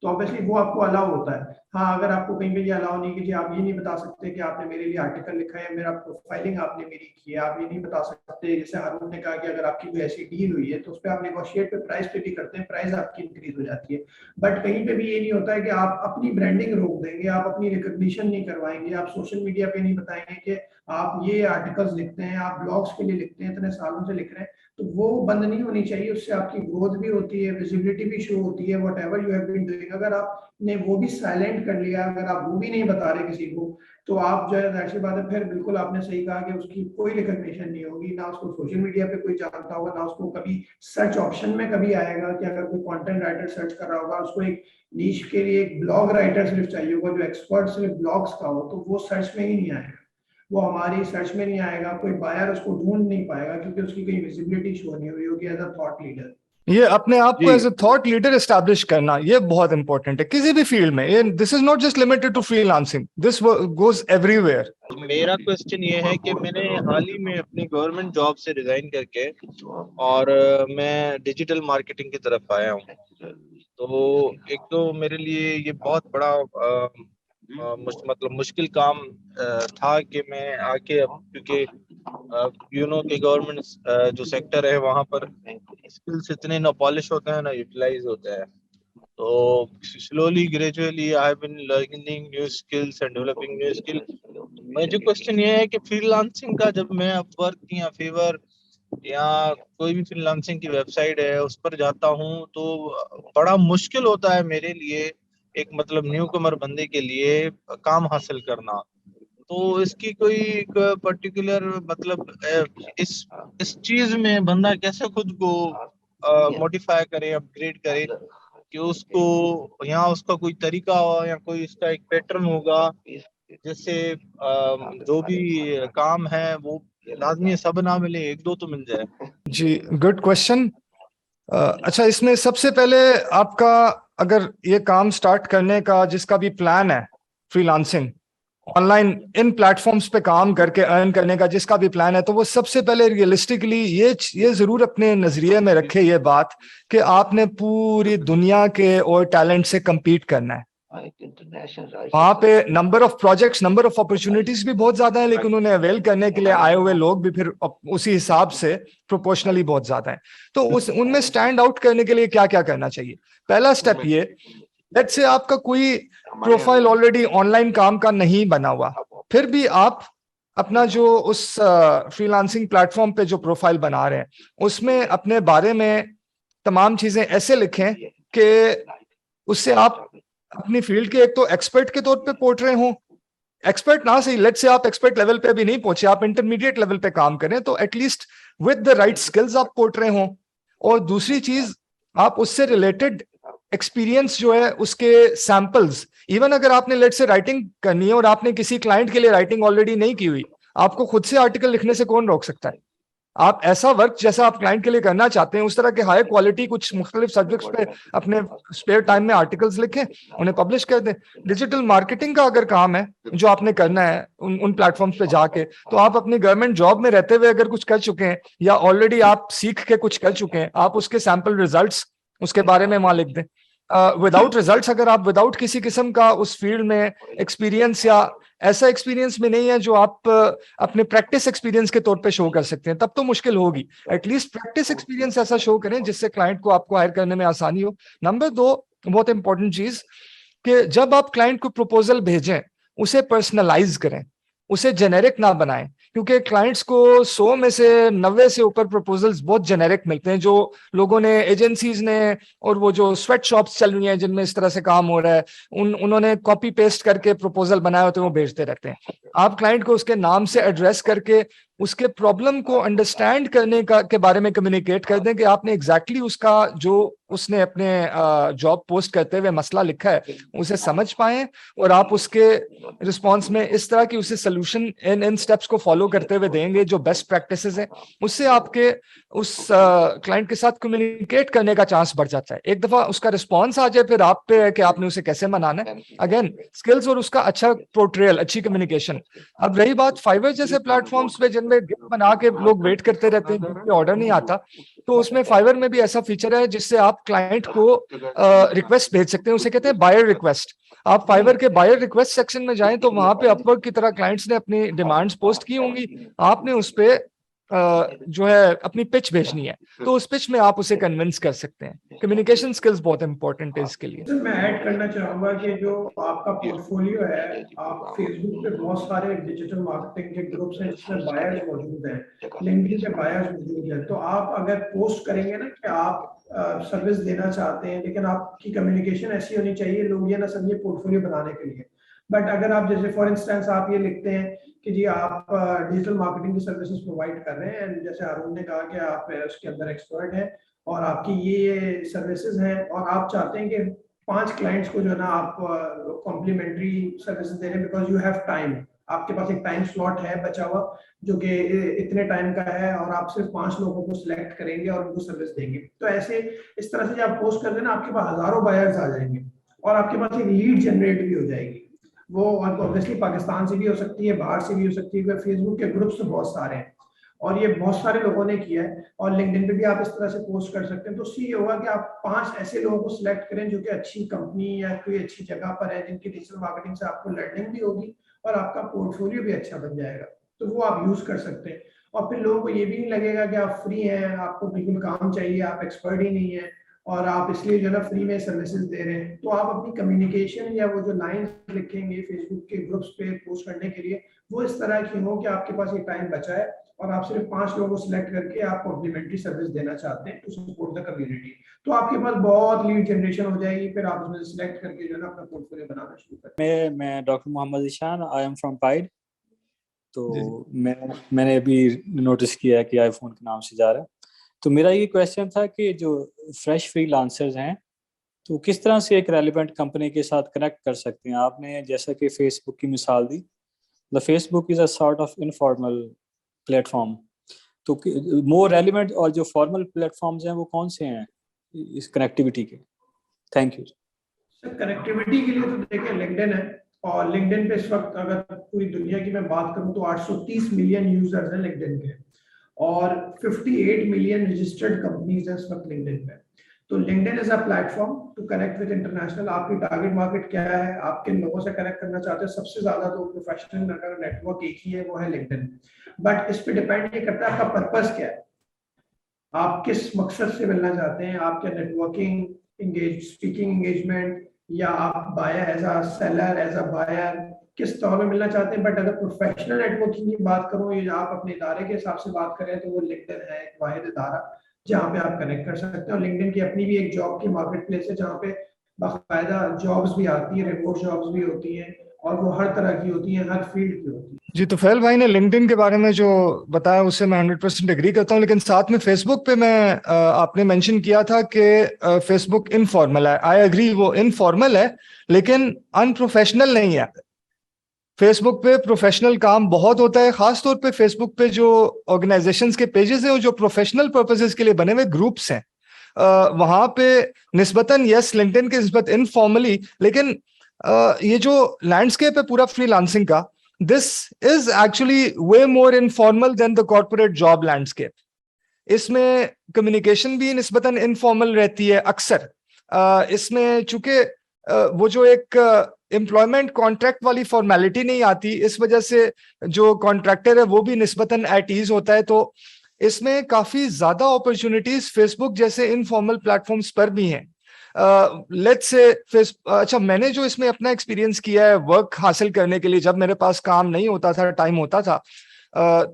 तो ऑब्वियसली वो आपको अलाउ होता है. हाँ, अगर आपको कहीं पे ये अलाउ नहीं कि जी आप ये नहीं बता सकते कि आपने मेरे लिए आर्टिकल लिखा है, मेरा प्रोफाइलिंग आपने मेरी की है, आप ये नहीं बता सकते. जैसे हारून ने कहा कि अगर आपकी कोई ऐसी डील हुई है तो उस पर आप नेगोशिएट पे प्राइस पे भी करते हैं, प्राइस आपकी इंक्रीज हो जाती है. बट कहीं पे भी ये नहीं होता है कि आप अपनी ब्रांडिंग रोक देंगे, आप अपनी रिकॉग्निशन नहीं करवाएंगे, आप सोशल मीडिया पे नहीं बताएंगे कि आप ये आर्टिकल्स लिखते हैं, आप ब्लॉग्स के लिए लिखते हैं, इतने सालों से लिख रहे हैं. तो वो बंद नहीं होनी चाहिए. उससे आपकी ग्रोथ भी होती है, विजिबिलिटी भी शो होती है, whatever you have been doing. अगर आपने वो भी साइलेंट कर लिया, अगर आप वो भी नहीं बता रहे किसी को, तो आप जो है, जाहिर सी बात है, फिर बिल्कुल आपने सही कहा कि उसकी कोई रिकॉग्निशन नहीं होगी, ना उसको सोशल मीडिया पे कोई जानता होगा, ना उसको कभी सर्च ऑप्शन में कभी आएगा कि अगर कोई कंटेंट राइटर सर्च कर रहा होगा, उसको एक नीश के लिए एक ब्लॉग राइटर सिर्फ चाहिए होगा जो एक्सपर्ट सिर्फ ब्लॉग्स का हो, तो वो सर्च में ही नहीं आएगा, वो हमारी सर्च में नहीं आएगा, कोई बायर उसको ढूंढ नहीं पाएगा क्योंकि उसकी कोई विजिबिलिटी शो नहीं हुई होगी एज अ थॉट लीडर. ये अपने आप को as a thought leader establish करना, ये बहुत इंपॉर्टेंट है किसी भी फील्ड में. This is not just limited to freelancing, this goes everywhere. मेरा क्वेश्चन ये है कि मैंने हाल ही में अपनी गवर्नमेंट जॉब से रिजाइन करके और मैं डिजिटल मार्केटिंग की तरफ आया हूँ. तो एक तो मेरे लिए ये बहुत बड़ा मतलब मुश्किल काम था कि मैं आके, क्योंकि कि गवर्नमेंट जो सेक्टर है वहाँ पर स्किल्स इतने ना पॉलिश होते हैं ना यूटिलाइज होते हैं. तो slowly gradually I have been learning new skills and developing new skill. मुझे क्वेश्चन ये है कि फ्रीलांसिंग का जब मैं अपवर्क या फेवर या कोई भी फ्रीलांसिंग की वेबसाइट है उस पर जाता हूँ तो बड़ा मुश्किल होता है मेरे लिए, एक मतलब न्यू कमर बंदे के लिए काम हासिल करना. तो इसकी कोई एक पर्टिकुलर मतलब इस चीज में बंदा कैसे खुद को मॉडिफाई करे, अपग्रेड करे, कि उसको यहाँ उसका कोई तरीका हो या कोई इसका एक पैटर्न होगा जिससे जो भी काम है वो लाजमी सब ना मिले, एक दो तो मिल जाए. जी, गुड क्वेश्चन. अच्छा, इसमें सबसे पहले आपका अगर ये काम स्टार्ट करने का जिसका भी प्लान है, फ्रीलांसिंग ऑनलाइन इन प्लेटफॉर्म्स पे काम करके अर्न करने का जिसका भी प्लान है, तो वो सबसे पहले रियलिस्टिकली ये जरूर अपने नजरिए में रखे ये बात कि आपने पूरी दुनिया के और टैलेंट से compete करना है. वहां पे number of projects, number of opportunities भी बहुत ज्यादा है, लेकिन उन्हें अवेल करने के लिए आए हुए लोग भी फिर उसी हिसाब से प्रोपोर्शनली बहुत ज्यादा है. तो उनमें स्टैंड आउट करने के लिए क्या क्या करना चाहिए? पहला स्टेप ये, लेट्स से आपका कोई प्रोफाइल ऑलरेडी ऑनलाइन काम का नहीं बना हुआ, फिर भी आप अपना जो उस फ्रीलांसिंग प्लेटफॉर्म पे जो प्रोफाइल बना रहे हैं उसमें अपने बारे में तमाम चीजें ऐसे लिखें कि उससे आप अपनी फील्ड के एक तो एक्सपर्ट के तौर पे पोर्ट्रे हों. एक्सपर्ट ना सही, लेट्स से आप एक्सपर्ट लेवल पे भी नहीं पहुंचे, आप इंटरमीडिएट लेवल पे काम करें, तो at least with the right skills आप पोर्ट्रे हों. और दूसरी चीज, आप उससे रिलेटेड एक्सपीरियंस जो है उसके सैंपल्स, इवन अगर आपने लेट्स से राइटिंग करनी है और आपने किसी क्लाइंट के लिए राइटिंग ऑलरेडी नहीं की हुई, आपको खुद से आर्टिकल लिखने से कौन रोक सकता है? आप ऐसा वर्क जैसा आप क्लाइंट के लिए करना चाहते हैं, उस तरह के हाई क्वालिटी कुछ मुख्तलिफ सब्जेक्ट्स पे अपने स्पेयर टाइम में आर्टिकल्स लिखें, उन्हें पब्लिश कर दें। डिजिटल मार्केटिंग का अगर काम है जो आपने करना है उन प्लेटफॉर्म्स पे जाके, तो आप अपनी गवर्नमेंट जॉब में रहते हुए अगर कुछ कर चुके हैं या ऑलरेडी आप सीख के कुछ कर चुके हैं, आप उसके सैंपल रिजल्ट्स उसके बारे में वहां लिख दें। विदाउट रिजल्ट्स, अगर आप विदाउट किसी किस्म का उस फील्ड में एक्सपीरियंस या ऐसा एक्सपीरियंस में नहीं है जो आप अपने प्रैक्टिस एक्सपीरियंस के तौर पे शो कर सकते हैं, तब तो मुश्किल होगी। एटलीस्ट प्रैक्टिस एक्सपीरियंस ऐसा शो करें जिससे क्लाइंट को आपको हायर करने में आसानी हो। नंबर 2, बहुत इंपॉर्टेंट चीज, कि जब आप क्लाइंट को प्रपोजल भेजें उसे पर्सनलाइज करें, उसे जेनेरिक ना बनाएं, क्योंकि क्लाइंट्स को 100 में से 90 से ऊपर प्रपोजल्स बहुत जेनेरिक मिलते हैं, जो लोगों ने, एजेंसीज ने, और वो जो स्वेट शॉप्स चल रही हैं जिनमें इस तरह से काम हो रहा है, उन्होंने कॉपी पेस्ट करके प्रपोजल बनाए होते हैं, वो भेजते रहते हैं। आप क्लाइंट को उसके नाम से एड्रेस करके उसके प्रॉब्लम को अंडरस्टैंड करने के बारे में कम्युनिकेट कर दें कि आपने एग्जैक्टली उसका जो उसने अपने जॉब पोस्ट करते हुए मसला लिखा है उसे समझ पाएं, और आप उसके रिस्पांस में इस तरह की उसे सोल्यूशन इन स्टेप्स को फॉलो करते हुए देंगे जो बेस्ट प्रैक्टिसेस हैं। उससे आपके उस क्लाइंट के साथ कम्युनिकेट करने का चांस बढ़ जाता है। एक दफा उसका रिस्पॉन्स आ जाए, फिर आप पे है कि आपने उसे कैसे मनाना है। अगेन स्किल्स और उसका अच्छा पोर्ट्रेयल, अच्छी कम्युनिकेशन। अब रही बात फाइवर जैसे प्लेटफॉर्म्स पे जिनमें गिग बना के लोग वेट करते रहते हैं, ऑर्डर नहीं आता, तो उसमें फाइवर में भी ऐसा फीचर है जिससे आप क्लाइंट को रिक्वेस्ट भेज सकते हैं, उसे कहते हैं बायर रिक्वेस्ट। आप फाइवर के बायर रिक्वेस्ट सेक्शन में जाएं तो वहां पे अपवर्क की तरह क्लाइंट्स ने अपनी डिमांड्स पोस्ट की होंगी, आपने उस पे जो है अपनी पिच भेजनी है, तो उस पिच में आप उसे कन्विंस कर सकते हैं। कम्युनिकेशन स्किल्स बहुत इंपॉर्टेंट है इसके लिए। मैं ऐड करना चाहूंगा कि जो आपका पोर्टफोलियो है, आप फेसबुक पे बहुत सारे डिजिटल मार्केटिंग के ग्रुप्स हैं जिसमें बायर्स मौजूद हैं, लिंक्डइन पे बायर्स मौजूद हैं, तो आप अगर पोस्ट करेंगे ना कि आप सर्विस देना चाहते हैं, लेकिन आपकी कम्युनिकेशन ऐसी होनी चाहिए लोग ये ना समझे पोर्टफोलियो बनाने के लिए। बट अगर आप जैसे फॉर इंस्टेंस आप ये लिखते हैं कि जी आप डिजिटल मार्केटिंग की सर्विसेज प्रोवाइड कर रहे हैं, जैसे अरुण ने कहा कि आप उसके अंदर एक्सपर्ट हैं और आपकी ये सर्विसेज हैं, और आप चाहते हैं कि 5 क्लाइंट्स को जो है ना आप कॉम्प्लीमेंट्री सर्विसेज दे रहे हैं बिकॉज यू हैव टाइम, आपके पास एक टाइम स्लॉट है बचा हुआ जो कि इतने टाइम का है, और आप सिर्फ 5 लोगों को सिलेक्ट करेंगे और उनको सर्विस देंगे। तो ऐसे इस तरह से जब आप पोस्ट कर देना, आपके पास हजारों बायर्स आ जाएंगे और आपके पास एक लीड जनरेट भी हो जाएगी। वो ऑब्वियसली पाकिस्तान से भी हो सकती है, बाहर से भी हो सकती है, फेसबुक के ग्रुप्स तो बहुत सारे हैं और ये बहुत सारे लोगों ने किया है, और लिंक्डइन पे भी आप इस तरह से पोस्ट कर सकते हैं। तो उससे ये होगा कि आप 5 ऐसे लोगों को सिलेक्ट करें जो कि अच्छी कंपनी या कोई अच्छी जगह पर है, जिनकी डिजिटल मार्केटिंग से आपको लर्निंग भी होगी और आपका पोर्टफोलियो भी अच्छा बन जाएगा, तो वो आप यूज कर सकते हैं। और फिर लोगों को ये भी नहीं लगेगा कि आप फ्री हैं, आपको बिल्कुल काम चाहिए, आप एक्सपर्ट ही नहीं है और आप इसलिए जो है ना फ्री में सर्विसेज दे रहे हैं। तो आप अपनी कम्युनिकेशन या वो जो लाइंस लिखेंगे फेसबुक के ग्रुप्स पे पोस्ट करने के लिए, वो इस तरह की हो कि आपके पास ये टाइम बचा है और आप सिर्फ 5 लोगों को सिलेक्ट करके आप कॉम्प्लीमेंट्री सर्विस देना चाहते हैं टू सपोर्ट द कम्युनिटी, तो आपके पास बहुत लीड जनरेशन हो जाएगी। फिर आप उसमें सिलेक्ट करके जो है ना अपना पोर्टफोलियो बनाना शुरू करें। मैं doctor Mohammad Ishaan, I am from PIDE. तो मैंने अभी नोटिस किया है कि आईफोन के नाम से जा रहा है। तो मेरा ये क्वेश्चन था कि जो फ्रेश फ्रीलांसर्स हैं तो किस तरह से एक रेलिवेंट कंपनी के साथ कनेक्ट कर सकते हैं। आपने जैसा कि फेसबुक की मिसाल दी, the Facebook is a sort of informal platform, तो मोर रेलिवेंट और जो फॉर्मल प्लेटफॉर्म्स हैं वो कौन से हैं इस कनेक्टिविटी के? Thank you sir. कनेक्टिविटी के लिए तो देखिए लिंक्डइन है, और लिंक्डइन पे इस वक्त अगर पूरी दुनिया की मैं बात करूं तो 830 मिलियन यूजर्स हैं लिंक्डइन के, और 58 मिलियन रजिस्टर्ड कंपनीज हैं इस वक्त लिंक्डइन पे। तो LinkedIn is a platform to connect with international. आपकी टारगेट मार्केट क्या है, आप किन लोगों से कनेक्ट करना चाहते हैं, सबसे ज्यादा तो प्रोफेशनल अगर नेटवर्क एक ही है वो है लिंक्डइन। बट इस पे डिपेंड ये करता है आपका पर्पस क्या है, आप किस मकसद से मिलना चाहते हैं, आप क्या नेटवर्किंग स्पीकिंग एंगेजमेंट, या आप buyer as a seller as a buyer किस तौर में मिलना चाहते हैं। बट अगर प्रोफेशनल नेटवर्किंग की बात करूं, ये आप अपने इदारे के हिसाब से बात करें तो वो लिंक्डइन है एक वाहिद इदारा जहाँ पे आप कनेक्ट कर सकते हैं। और लिंक्डइन की अपनी भी एक जॉब की मार्केट प्लेस है जहाँ पे बाकायदा जॉब्स भी आती है, रिमोट जॉब्स भी होती हैं, और वो हर तरह की होती हैं, हर फील्ड की होती है। जी, तो फैल भाई ने लिंक्डइन के बारे में जो बताया उससे मैं 100% एग्री करता हूँ, लेकिन साथ में फेसबुक पे मैं आपने मेंशन किया था कि फेसबुक इनफॉर्मल है। आई एग्री, वो इनफॉर्मल है लेकिन अनप्रोफेशनल नहीं है। फेसबुक पे प्रोफेशनल काम बहुत होता है, खास तौर पे फेसबुक पे जो ऑर्गेनाइजेशंस के पेजेस हैं और जो प्रोफेशनल पर्पसेस के लिए बने हुए ग्रुप्स हैं, वहां पे निस्बतन यस लिंक्डइन के निस्बत इनफॉर्मली, लेकिन ये जो लैंडस्केप है पूरा फ्रीलांसिंग का, this is actually way more informal than the corporate job landscape. इसमें कम्युनिकेशन भी निस्बतन इनफॉर्मल रहती है अक्सर। इसमें चूंकि वो जो एक एम्प्लॉयमेंट कॉन्ट्रैक्ट वाली फॉर्मेलिटी नहीं आती, इस वजह से जो कॉन्ट्रैक्टर है वो भी निस्बतन एट ईज होता है। तो इसमें काफी ज्यादा अपॉर्चुनिटीज फेसबुक जैसे इनफॉर्मल प्लेटफॉर्म्स पर भी हैं। लेट्स से अच्छा, मैंने जो इसमें अपना एक्सपीरियंस किया है वर्क हासिल करने के लिए, जब मेरे पास काम नहीं होता था, टाइम होता था,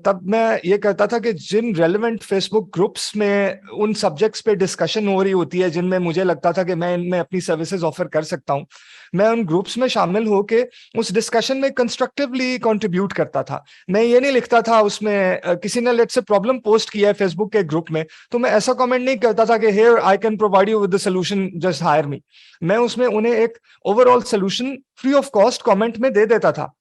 तब मैं ये करता था कि जिन रेलेवेंट फेसबुक ग्रुप्स में उन सब्जेक्ट्स पे डिस्कशन हो रही होती है जिनमें मुझे लगता था कि मैं इनमें अपनी सर्विसेज ऑफर कर सकता हूं, मैं उन ग्रुप्स में शामिल होके उस डिस्कशन में कंस्ट्रक्टिवली कंट्रीब्यूट करता था। मैं ये नहीं लिखता था उसमें, किसी ने लेट्स से प्रॉब्लम पोस्ट किया है फेसबुक के ग्रुप में, तो मैं ऐसा कमेंट नहीं करता था कि here I can provide you with the solution, just hire me. मैं उसमें उन्हें एक overall solution free of cost comment में दे देता था,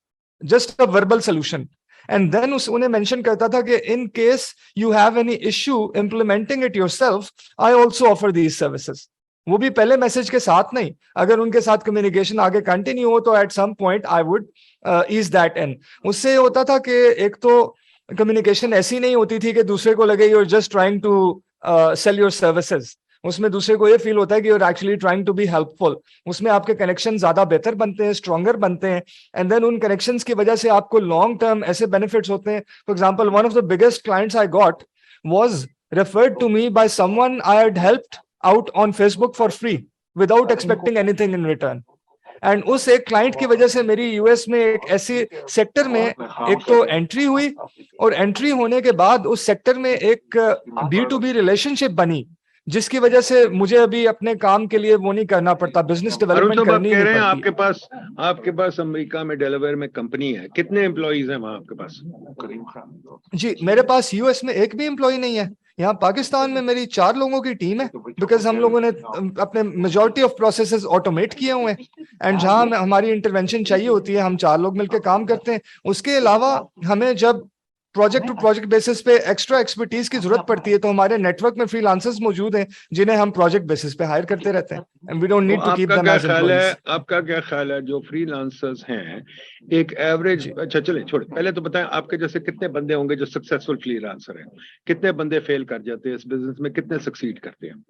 just a verbal solution, and then उन्हें मेंशन करता था कि in case you have any issue implementing it yourself, I also offer these services. वो भी पहले मैसेज के साथ नहीं, अगर उनके साथ कम्युनिकेशन आगे कंटिन्यू हो तो at some point I would ease that in. उससे होता था कि एक तो कम्युनिकेशन ऐसी नहीं होती थी कि दूसरे को लगे you are just trying to sell your services, उसमें दूसरे को ये फील होता है कि you are actually trying to be helpful. उसमें आपके कनेक्शन ज्यादा बेहतर बनते हैं, स्ट्रॉन्गर बनते हैं, एंड देन उन कनेक्शंस की वजह से आपको लॉन्ग टर्म ऐसे बेनिफिट्स होते हैं। For example, one of the biggest clients I got was referred to me by someone I had helped out on Facebook for free without expecting anything in return. And उस एक client की वजह से मेरी US में एक ऐसे sector में एक तो एंट्री हुई, और एंट्री होने के बाद उस सेक्टर में एक B2B रिलेशनशिप बनी, जिसकी वजह से मुझे अभी अपने काम के लिए वो नहीं करना पड़ता, बिजनेस डेवलपमेंट करनी नहीं पड़ती। आपके पास अमेरिका में डेलावेयर में कंपनी है, कितने एम्प्लॉइज हैं वहां आपके पास? जी, मेरे पास यूएस में एक भी एम्प्लॉय नहीं है। यहाँ पाकिस्तान में मेरी 4 लोगों की टीम है, बिकॉज हम लोगों ने अपने मेजॉरिटी ऑफ प्रोसेसेस ऑटोमेट किए हुए हैं, एंड जहां हमारी इंटरवेंशन चाहिए होती है हम 4 लोग मिलकर काम करते हैं। उसके अलावा हमें जब प्रोजेक्ट टू प्रोजेक्ट बेसिस पे एक्स्ट्रा एक्सपर्टीज की जरूरत पड़ती है तो हमारे नेटवर्क में फ्रीलांसर्स मौजूद हैं जिन्हें हम प्रोजेक्ट बेसिस पे हायर करते रहते हैं, and we don't need to keep them as employees. आपका क्या ख्याल है जो फ्रीलांसर्स हैं, एक एवरेज, अच्छा चले छोड़े, पहले तो बताएं आपके जैसे कितने बंदे होंगे जो सक्सेसफुल फ्रीलांसर हैं, कितने बंदे फेल कर जाते हैं इस बिजनेस में, कितने सक्सीड करते हैं?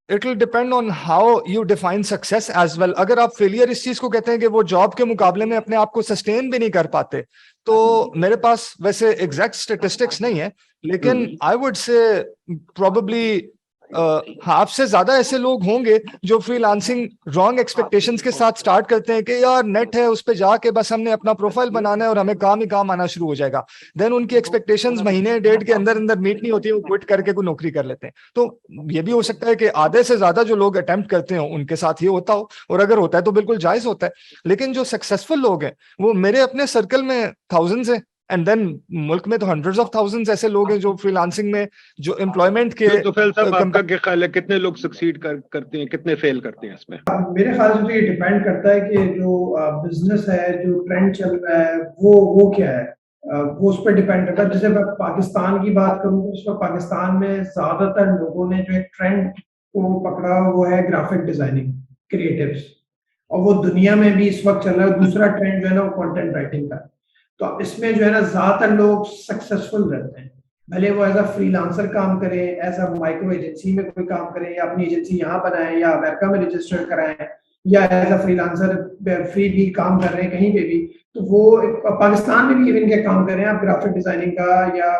It will depend on how you define success as well. अगर आप फेलियर इस चीज को कहते हैं कि वो जॉब के मुकाबले में अपने आप को सस्टेन भी नहीं कर पाते, तो मेरे पास वैसे एग्जैक्ट स्टेटिस्टिक्स नहीं है, लेकिन I would say probably half से ज्यादा ऐसे लोग होंगे जो फ्रीलांसिंग रॉन्ग एक्सपेक्टेशंस के साथ स्टार्ट करते हैं कि यार नेट है, उस पे जाके बस हमने अपना प्रोफाइल बनाना है और हमें काम ही काम आना शुरू हो जाएगा। देन उनकी एक्सपेक्टेशंस महीने डेढ़ के अंदर अंदर मीट नहीं होती, वो क्विट करके कोई नौकरी कर लेते हैं। तो ये भी हो सकता है कि आधे से ज्यादा जो लोग अटेम्प्ट करते हो उनके साथ ये होता हो, और अगर होता है तो बिल्कुल जायज होता है। लेकिन जो सक्सेसफुल लोग हैं वो मेरे अपने सर्कल में थाउजेंड्स हैं, एंड देन मुल्क में तो हंड्रेड्स ऑफ थाउजेंड्स ऐसे लोग हैं जो फ्रीलांसिंग में जो एम्प्लॉयमेंट के। तो साहब आपका क्या ख्याल है, कितने लोग सक्सीड करते हैं, कितने फेल करते हैं इसमें? मेरे ख्याल से तो ये डिपेंड करता है कि जो बिजनेस है, जो ट्रेंड चल रहा है वो क्या है, वो उस पर डिपेंड करता है। जैसे मैं पाकिस्तान की बात करूं तो उसमें पाकिस्तान में ज्यादातर लोगों ने जो एक ट्रेंड को पकड़ा वो है ग्राफिक डिजाइनिंग, क्रिएटिव्स, और वो दुनिया में भी इस वक्त चल रहा है। दूसरा ट्रेंड जो है ना वो कंटेंट राइटिंग का। तो अब इसमें जो है ना ज्यादातर लोग सक्सेसफुल रहते हैं, भले वो एज अ फ्रीलांसर काम करें, एज अ माइक्रो एजेंसी में कोई काम करें, या अपनी एजेंसी यहाँ बनाएं या अमेरिका में रजिस्टर कराएं, या एज अ फ्रीलांसर फ्री भी काम कर रहे हैं कहीं पे भी, तो वो पाकिस्तान में भी इवन के काम कर रहे हैं आप ग्राफिक डिजाइनिंग का या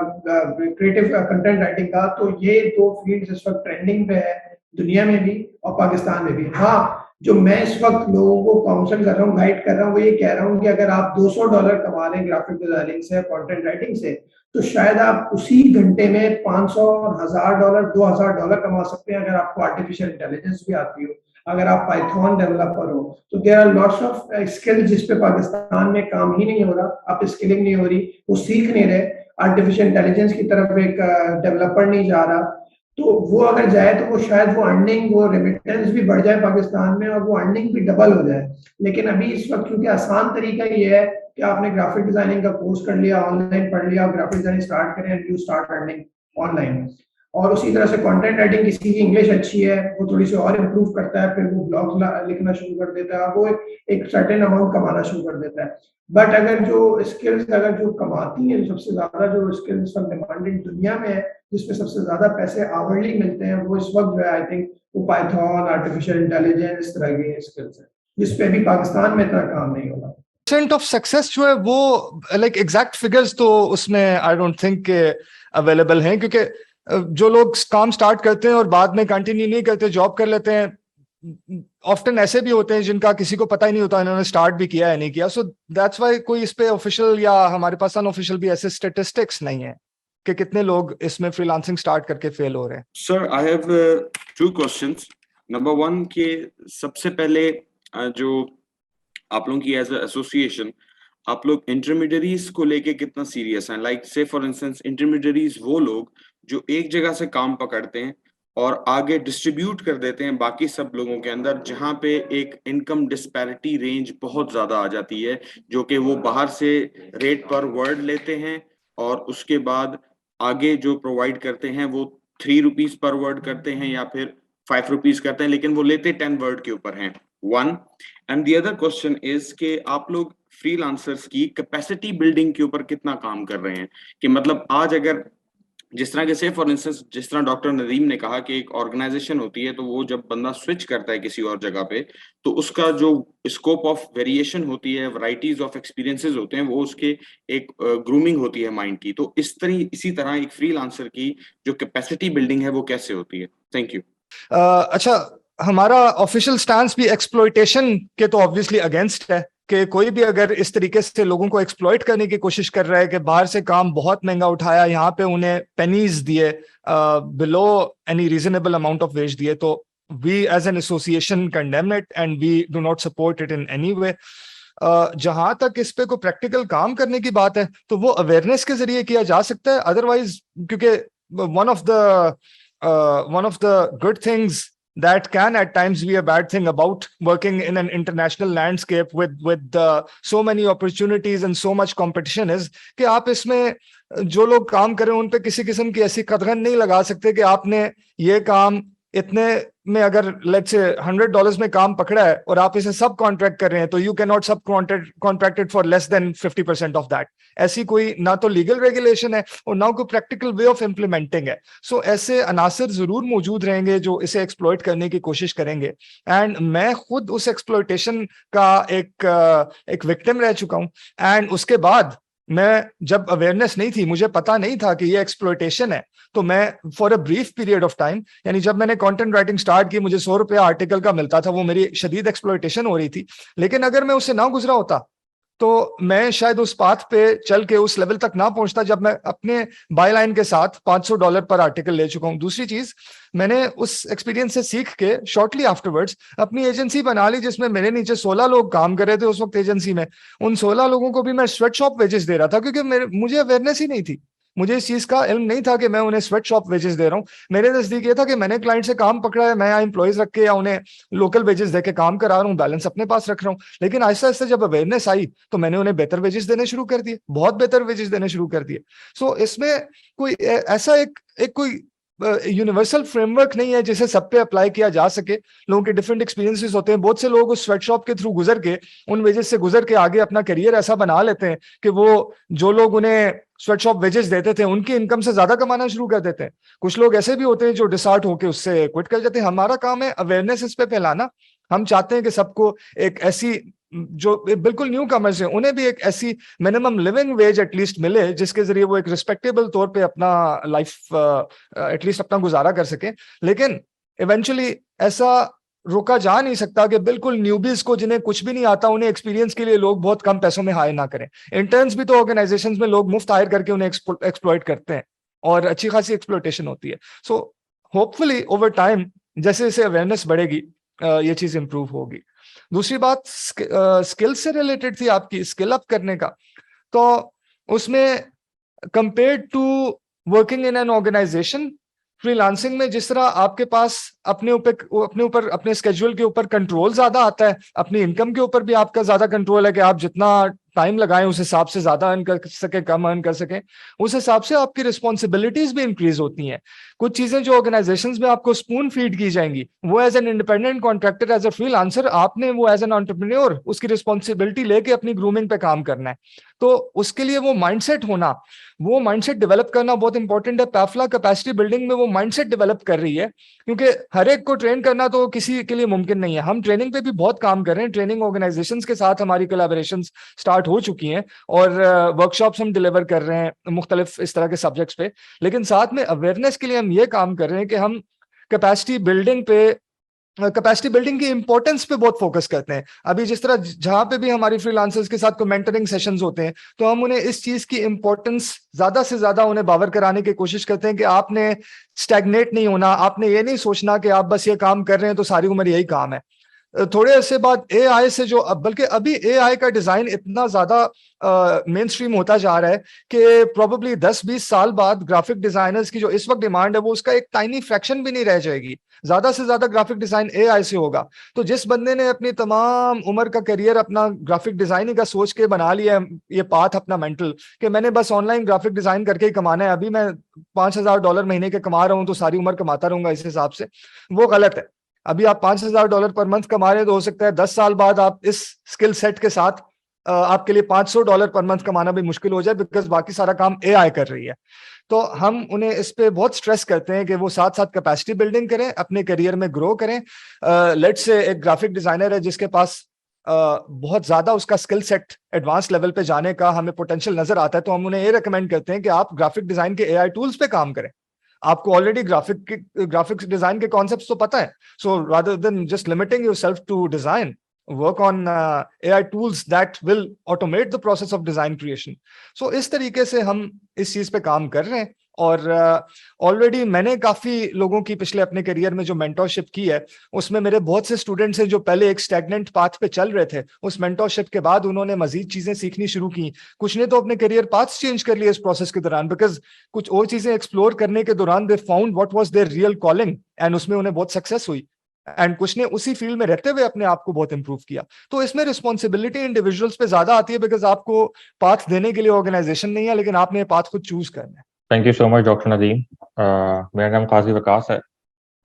क्रिएटिव कंटेंट राइटिंग का। तो ये 2 फील्ड इस वक्त ट्रेंडिंग पे है दुनिया में भी और पाकिस्तान में भी। हाँ, जो मैं इस वक्त लोगों को काउंसिल कर रहा हूँ, गाइड कर रहा हूँ, वो ये कह रहा हूँ कि अगर आप $200 कमा रहे हैं ग्राफिक डिजाइनिंग से, कंटेंट राइटिंग से, तो शायद आप उसी घंटे में $500, $1000, $2000 कमा सकते हैं अगर आपको आर्टिफिशियल इंटेलिजेंस भी आती हो, अगर आप पाइथन डेवलपर हो। तो there are lots of skill जिस पे पाकिस्तान में काम ही नहीं हो रहा, अब स्किलिंग नहीं हो रही, वो सीख नहीं रहे, आर्टिफिशियल इंटेलिजेंस की तरफ एक डेवलपर नहीं जा रहा। तो वो अगर जाए तो वो शायद वो अर्निंग, वो रेमिटेंस भी बढ़ जाए पाकिस्तान में और वो अर्निंग भी डबल हो जाए। लेकिन अभी इस वक्त क्योंकि आसान तरीका ये है कि आपने ग्राफिक डिजाइनिंग का कोर्स कर लिया, ऑनलाइन पढ़ लिया, ग्राफिक डिजाइनिंग स्टार्ट करें and you start earning online. और उसी तरह से कंटेंट राइटिंग, किसी की इंग्लिश अच्छी है वो थोड़ी सी और इम्प्रूव करता है, फिर वो ब्लॉग लिखना शुरू कर देता है, वो एक सर्टेन अमाउंट कमाना शुरू कर देता है। बट अगर जो स्किल्स अगर जो कमाती हैं, सबसे ज्यादा जो स्किल्स डिमांडेड दुनिया में है, जिसमें सबसे ज्यादा पैसे आवरली मिलते हैं, वो इस वक्त जो है आई थिंक वो पाइथन, आर्टिफिशियल इंटेलिजेंस, इस तरह के स्किल्स हैं, जिसपे अभी पाकिस्तान में इतना काम नहीं होगा। परसेंट ऑफ सक्सेस जो है वो लाइक एग्जैक्ट फिगर्स तो उसमें आई डोंट थिंक अवेलेबल हैं, क्योंकि जो लोग काम स्टार्ट करते हैं और बाद में कंटिन्यू नहीं करते, जॉब कर लेते हैं, ऑफ्टन ऐसे भी होते हैं जिनका किसी को पता ही नहीं होता इन्होंने स्टार्ट भी किया है नहीं किया। सो दैट्स व्हाई कोई इस पे ऑफिशियल या हमारे पास अनऑफिशियल भी ऐसे स्टैटिस्टिक्स नहीं है कि कितने लोग इसमें फ्रीलांसिंग स्टार्ट करके फेल हो रहे हैं। Sir I have 2 questions. Number 1 के सबसे पहले जो आप लोगों की एज एसोसिएशन, आप लोग इंटरमीडियरीज को लेके कितना सीरियस हैं? लाइक से फॉर इंस्टेंस इंटरमीडियरीज वो लोग जो एक जगह से काम पकड़ते हैं और आगे डिस्ट्रीब्यूट कर देते हैं बाकी सब लोगों के अंदर, जहां पे एक इनकम डिस्पैरिटी रेंज बहुत ज्यादा आ जाती है, जो कि वो बाहर से रेट पर वर्ड लेते हैं और उसके बाद आगे जो प्रोवाइड करते हैं वो 3 रुपीज पर वर्ड करते हैं या फिर 5 रुपीज करते हैं, लेकिन वो लेते 10 वर्ड के ऊपर हैं। 1 and the other question is कि आप लोग फ्रीलांसर्स की कैपेसिटी बिल्डिंग के ऊपर कितना काम कर रहे हैं? कि मतलब आज अगर जिस तरह के से फॉर इंस्टेंस जिस तरह डॉक्टर नदीम ने कहा कि एक ऑर्गेनाइजेशन होती है, तो वो जब बंदा स्विच करता है किसी और जगह पे, तो उसका जो स्कोप ऑफ वेरिएशन होती है, वैरायटीज ऑफ एक्सपीरियंसेस होते हैं, वो उसके एक ग्रूमिंग होती है माइंड की। तो इसी तरह एक फ्रीलांसर की जो कैपेसिटी बिल्डिंग है वो कैसे होती है? Thank you. अच्छा, हमारा ऑफिशियल स्टांस भी एक्सप्लॉइटेशन के तो ऑब्वियसली अगेंस्ट है कि कोई भी अगर इस तरीके से लोगों को एक्सप्लॉइट करने की कोशिश कर रहा है कि बाहर से काम बहुत महंगा उठाया, यहाँ पे उन्हें पेनीज दिए, below any reasonable amount of wage दिए, तो we as an association condemn it and we do not support it in any way. जहां तक इस पे कोई प्रैक्टिकल काम करने की बात है तो वो अवेयरनेस के जरिए किया जा सकता है। अदरवाइज, क्योंकि one of the good things that can at times be a bad thing about working in an international landscape with so many opportunities and so much competition is कि आप इसमें जो लोग काम कर रहे हैं उन पे किसी किस्म की ऐसी कदगन नहीं लगा सकते कि आपने ये काम इतने में, अगर लेट्स से $100 में काम पकड़ा है और आप इसे सब कॉन्ट्रैक्ट कर रहे हैं, तो यू कैन नॉट सब contracted for less than 50% of that. ऐसी कोई ना तो लीगल रेगुलेशन है और ना कोई प्रैक्टिकल वे ऑफ इम्प्लीमेंटिंग है। सो ऐसे अनासर जरूर मौजूद रहेंगे जो इसे एक्सप्लॉइट करने की कोशिश करेंगे। एंड मैं खुद उस एक्सप्लॉइटेशन का एक विक्टिम रह चुका हूं। एंड उसके बाद मैं, जब अवेयरनेस नहीं थी, मुझे पता नहीं था कि ये एक्सप्लॉइटेशन है, तो मैं for a brief period of time, यानी जब मैंने कंटेंट राइटिंग स्टार्ट की, मुझे ₹100 आर्टिकल का मिलता था, वो मेरी शदीद एक्सप्लॉइटेशन हो रही थी। लेकिन अगर मैं उससे ना गुजरा होता तो मैं शायद उस पाथ पे चल के उस लेवल तक ना पहुंचता जब मैं अपने बाय लाइन के साथ $500 पर आर्टिकल ले चुका हूं। दूसरी चीज, मैंने उस एक्सपीरियंस से सीख के शॉर्टली आफ्टरवर्ड्स अपनी एजेंसी बना ली, जिसमें मेरे नीचे 16 लोग काम कर रहे थे उस वक्त एजेंसी में। उन 16 लोगों को भी मैं स्वेट शॉप वेजेस दे रहा था, क्योंकि मुझे अवेयरनेस ही नहीं थी, मुझे इस चीज का इल्म नहीं था कि मैं उन्हें स्वेट शॉप वेजेस दे रहा हूं। मेरे नजदीक ये था कि मैंने क्लाइंट से काम पकड़ा है, मैं यहाँ एम्प्लॉइज रख के या उन्हें लोकल वेजेस देके काम करा रहा हूँ, बैलेंस अपने पास रख रहा हूँ। लेकिन आहिस्ता आहिस्ता जब अवेयरनेस आई तो मैंने उन्हें बेहतर वेजेस देने शुरू कर दिए, बहुत बेहतर वेजेस देने शुरू कर दिए। सो इसमें कोई ऐसा एक कोई यूनिवर्सल फ्रेमवर्क नहीं है जिसे सब पे अप्लाई किया जा सके। लोगों के डिफरेंट एक्सपीरियंसेस होते हैं। बहुत से लोग उस स्वेट शॉप के थ्रू गुजर के, उन वेजेस से गुजर के आगे अपना करियर ऐसा बना लेते हैं कि वो जो लोग उन्हें स्वेट शॉप वेजेस देते थे उनकी इनकम से ज्यादा कमाना शुरू कर देते हैं। कुछ लोग ऐसे भी होते हैं जो डिसहार्ट होकर उससे क्विट कर जाते हैं। हमारा काम है अवेयरनेस इस पे फैलाना। हम चाहते हैं कि सबको एक ऐसी, जो बिल्कुल न्यू कमर्स हैं, उन्हें भी एक ऐसी मिनिमम लिविंग वेज एटलीस्ट मिले जिसके जरिए वो एक रिस्पेक्टेबल तौर पे अपना लाइफ एटलीस्ट अपना गुजारा कर सके। लेकिन इवेंचुअली ऐसा रोका जा नहीं सकता कि बिल्कुल न्यूबीज को, जिन्हें कुछ भी नहीं आता, उन्हें एक्सपीरियंस के लिए लोग बहुत कम पैसों में हायर ना करें। इंटर्न्स भी तो ऑर्गेनाइजेशंस में लोग मुफ्त हायर करके उन्हें एक्सप्लॉइट करते हैं और अच्छी खासी एक्सप्लॉइटेशन होती है। सो होपफुली ओवर टाइम जैसे जैसे अवेयरनेस बढ़ेगी ये चीज इंप्रूव होगी। दूसरी बात स्किल से रिलेटेड थी, आपकी स्किल अप करने का। तो उसमें compared to working in an organisation, freelancing में जिस तरह आपके पास अपने स्केड्यूल के ऊपर कंट्रोल ज्यादा आता है, अपनी इनकम के ऊपर भी आपका ज्यादा कंट्रोल है कि आप जितना टाइम लगाएं उस हिसाब से ज्यादा अर्न कर सके, कम अर्न कर सके, उस हिसाब से आपकी रिस्पॉन्सिबिलिटीज भी इंक्रीज होती हैं। कुछ चीजें जो ऑर्गेनाइजेशंस में आपको स्पून फीड की जाएंगी, वो as an independent contractor, as a freelancer, आपने वो एज एन एंटरप्रेन्योर उसकी रिस्पॉन्सिबिलिटी लेके अपनी ग्रूमिंग पे काम करना है। तो उसके लिए वो माइंडसेट डेवलप करना बहुत इंपॉर्टेंट है। पैफला कैपेसिटी बिल्डिंग में वो माइंडसेट डेवलप कर रही है, क्योंकि हर एक को ट्रेन करना तो किसी के लिए मुमकिन नहीं है। हम ट्रेनिंग पे भी बहुत काम कर रहे हैं, ट्रेनिंग ऑर्गेनाइजेशंस के साथ हमारी कोलैबोरेशंस स्टार्ट हो चुकी हैं और वर्कशॉप्स हम डिलीवर कर रहे हैं मुख्तलिफ इस तरह के सब्जेक्ट्स पे। लेकिन साथ में अवेयरनेस के लिए हम ये काम कर रहे हैं कि हम कैपेसिटी बिल्डिंग की इंपॉर्टेंस पे बहुत फोकस करते हैं। अभी जिस तरह जहां पे भी हमारी फ्रीलांसर्स के साथ कोई मेंटरिंग सेशंस होते हैं, तो हम उन्हें इस चीज की इंपॉर्टेंस ज्यादा से ज्यादा उन्हें बावर कराने की कोशिश करते हैं कि आपने स्टैग्नेट नहीं होना, आपने ये नहीं सोचना कि आप बस ये काम कर रहे हैं तो सारी उम्र यही काम है। थोड़े अरसे बाद एआई से बल्कि अभी एआई का डिजाइन इतना ज्यादा मेन स्ट्रीम होता जा रहा है कि प्रोबेबली 10-20 साल बाद ग्राफिक डिजाइनर्स की जो इस वक्त डिमांड है वो उसका एक टाइनी फ्रैक्शन भी नहीं रह जाएगी। ज्यादा से ज्यादा ग्राफिक डिजाइन एआई से होगा। तो जिस बंदे ने अपनी तमाम उम्र का करियर अपना ग्राफिक डिजाइनिंग का सोच के बना लिया है, ये पाथ अपना मेंटल, कि मैंने बस ऑनलाइन ग्राफिक डिजाइन करके ही कमाना है, अभी मैं $5,000 महीने के कमा रहा हूं तो सारी उम्र कमाता रहूंगा इस हिसाब से, वो गलत है। अभी आप $5,000 पर मंथ कमा रहे हैं तो हो सकता है 10 साल बाद आप इस स्किल सेट के साथ आपके लिए $500 पर मंथ कमाना भी मुश्किल हो जाए, बिकॉज बाकी सारा काम एआई कर रही है। तो हम उन्हें इस पे बहुत स्ट्रेस करते हैं कि वो साथ साथ कैपेसिटी बिल्डिंग करें, अपने करियर में ग्रो करें। लेट्स से एक ग्राफिक डिजाइनर है जिसके पास बहुत ज्यादा उसका स्किल सेट एडवांस लेवल पे जाने का हमें पोटेंशियल नजर आता है, तो हम उन्हें ये रिकमेंड करते हैं कि आप ग्राफिक डिजाइन के एआई टूल्स पे काम करें। आपको ऑलरेडी ग्राफिक्स डिजाइन के कॉन्सेप्ट्स तो पता है, so rather than just limiting yourself to design, work on AI tools that will automate the process of design creation. So इस तरीके से हम इस चीज पे काम कर रहे हैं। और ऑलरेडी मैंने काफी लोगों की पिछले अपने करियर में जो मेंटरशिप की है, उसमें मेरे बहुत से स्टूडेंट्स हैं जो पहले एक स्टैग्नेंट पाथ पे चल रहे थे, उस मेंटरशिप के बाद उन्होंने मजीद चीजें सीखनी शुरू की। कुछ ने तो अपने करियर पाथ्स चेंज कर लिए इस प्रोसेस के दौरान, बिकॉज कुछ और चीजें एक्सप्लोर करने के दौरान they found what was there real calling, and उसमें उन्हें बहुत सक्सेस हुई, एंड कुछ ने उसी फील्ड में रहते हुए अपने आप को बहुत इंप्रूव किया। तो इसमें रिस्पॉन्सिबिलिटी इंडिविजुअल्स पे ज्यादा आती है, बिकॉज आपको पाथ देने के लिए ऑर्गेनाइजेशन नहीं है, लेकिन आपने पाथ खुद चूज करना है। Thank you so much doctor Nadeem. मेरा नाम काजी वकास है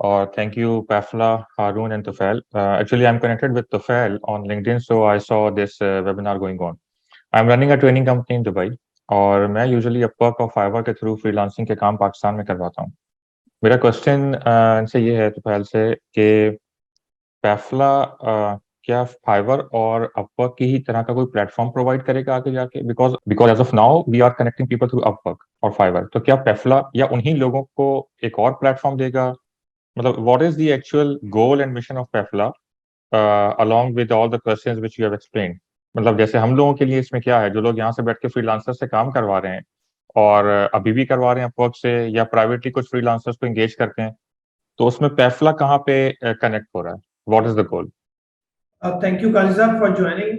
और thank you Pafla, Haroon and Tufail. Actually I'm connected with Tufail on LinkedIn, so I saw this webinar going on. I'm running a training company in Dubai और मैं usually Upwork और fibre के through freelancing के काम पाकिस्तान में करवाता हूँ। मेरा क्वेश्चन इनसे ये है तुफैल से कि पैफला क्या फाइवर और अपवर्क की ही तरह का कोई प्लेटफॉर्म प्रोवाइड करेगा आगे जाके, because as of now we are connecting people through Upwork और फाइवर, तो क्या पैफला या उन्हीं लोगों को एक और प्लेटफॉर्म देगा? मतलब what is the actual goal and mission of Pafla along with all the questions which you have explained? मतलब जैसे हम लोगों के लिए इसमें क्या है, जो लोग यहाँ से बैठ के फ्रीलांसर से काम करवा रहे हैं और अभी भी करवा रहे हैं अपवर्क से या प्राइवेटली कुछ फ्रीलांसर्स को एंगेज करते हैं, तो उसमें पैफला कहाँ पे कनेक्ट हो रहा है? What is the goal? Thank you, Qazi Sahab, for joining.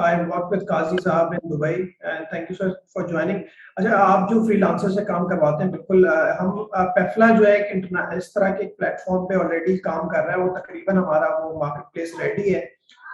I work with Qazi Sahab in Dubai, and thank you sir for joining. अच्छा, आप जो फ्रीलांसर से काम करवाते हैं, बिल्कुल हम पैफला जो है इस तरह के एक प्लेटफॉर्म पे ऑलरेडी काम कर रहा है। वो तकरीबन हमारा वो मार्केट प्लेस रेडी है